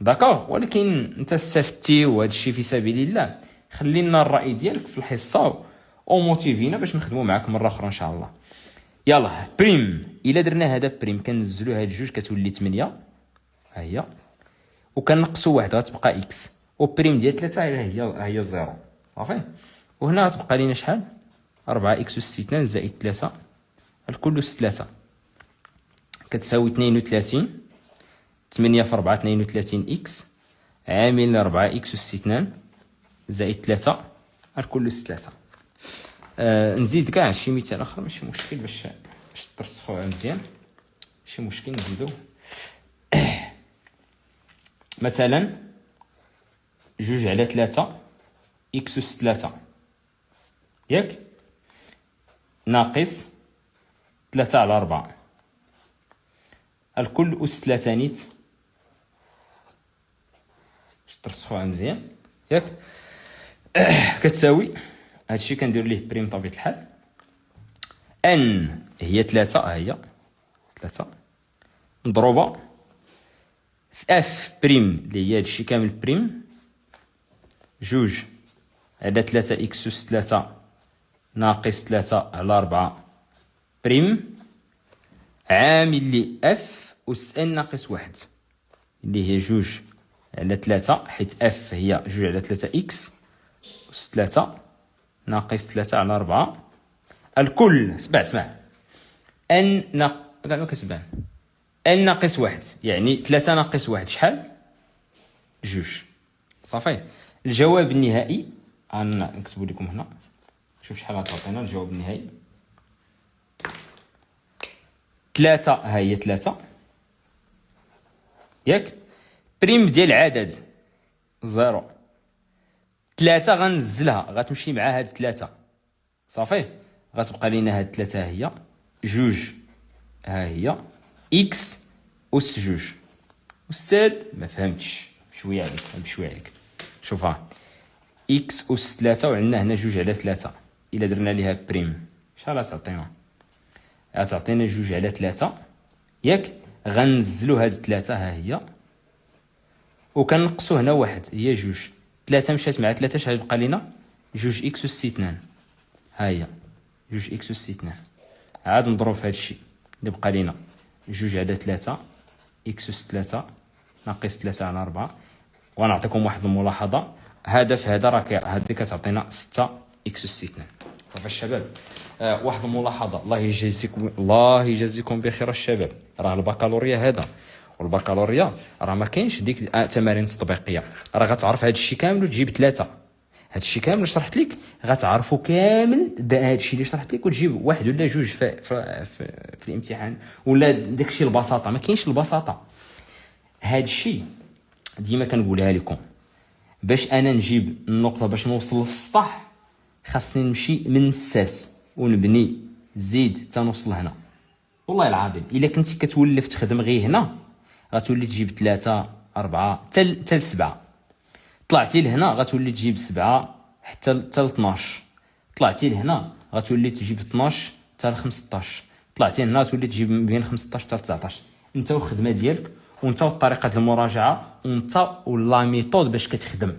داكوغ. ولكن انت استفدتي وهذا الشيء في سبيل الله. خلي لنا الراي ديالك في الحصه او موتيفينا باش نخدموا معاك مره اخرى ان شاء الله. يلا بريم الا درنا هذا بريم كنزلوا هاد جوج كتولي 8 ها هي وكنقصوا 1 غتبقى اكس وبريم ديال 3 هي 0 صافي. وهنا غتبقى لينا شحال 4 اكس اس 2 زائد 3 الكل اس 3 كتساوي 32 8 في 4 32 إكس عامل 4 إكس أس 2 زائد 3 الكل أس 3. نزيد كاع شي مثال آخر ماشي مشكل باش ترسخوها مزيان، ماشي مشكل نزيدو. مثلا 2 على 3 إكس أس 3 ياك ناقص 3 على 4 الكل أس 3 نيت باش ترسخوها مزيان ياك كتساوي هادشي كندير ليه بريم طبيعة الحال. ان هي 3 هي 3 مضروبة في اف بريم اللي هي هادشي كامل بريم 2 على 3 إكس أس 3 ناقص 3 على 4 بريم عامل لي اف أس ان ناقص 1 اللي هي 2 على 3 حيت اف هي 2 على 3 إكس أس 3 ناقص 3 على 4 الكل اسمع ان كاع ما كتبان ان ناقص 1 يعني 3 ناقص 1 شحال 2 صافي. الجواب النهائي نكتبو لكم هنا شوف شحال غتعطينا الجواب النهائي 3 ها هي 3 ياك بريم ديال العدد 0 3 غنزلها غتمشي مع هاد 3 صافي غتبقى لينا هاد 3 هي 2 ها هي إكس أس 2. أستاذ ما فهمتش بشويه عليك بشويه عليك شوف ها إكس أس 3 وعندنا هنا 2 على 3 إلا درنا ليها بريم شحال غتعطينا؟ غتعطينا 2 على 3 ياك غنزلو هاد 3 ها هي وكنقصو هنا 1 هي 2 3 مشات مع 3 شحال يبقى لينا 2 إكس أس 2 ها هي 2 إكس أس 2 عاد نضرب في هادشي اللي بقى لينا 2 على 3 إكس أس 3 ناقص 3 على 4 ونعطيكم واحد الملاحظة هذا في هذا راه هذه كتعطينا 6 إكس أس 2 صافي الشباب. واحد الملاحظة الله يجازيكم بخير الشباب راه البكالوريا هذا والبكالوريا راه ما كاينش ديك تمارين تطبيقية راه غتعرف هذا الشيء كامل وتجيب 3 هذا الشيء كامل اللي شرحت لك غتعرفوا كامل هذا الشيء اللي شرحت لك وتجيب 1 ولا 2 في الامتحان ولا داك الشيء البساطه ما كاينش البساطه. هذا الشيء ديما كنقولها لكم باش انا نجيب النقطه باش نوصل للسطح خاصني نمشي من الساس ونبني زيد حتى نوصل هنا. والله العظيم الا كنتي كتولف تخدم غير هنا غتولي تجيب 3 4 حتى 7 طلعتي لهنا غتولي تجيب 7 حتى 12 طلعتي لهنا غتولي تجيب 12 حتى 15 طلعتي هنا تولي تجيب بين 15 حتى 19 انت والخدمه ديالك وانت والطريقه ديال المراجعه وانت ولا ميثود باش كتخدم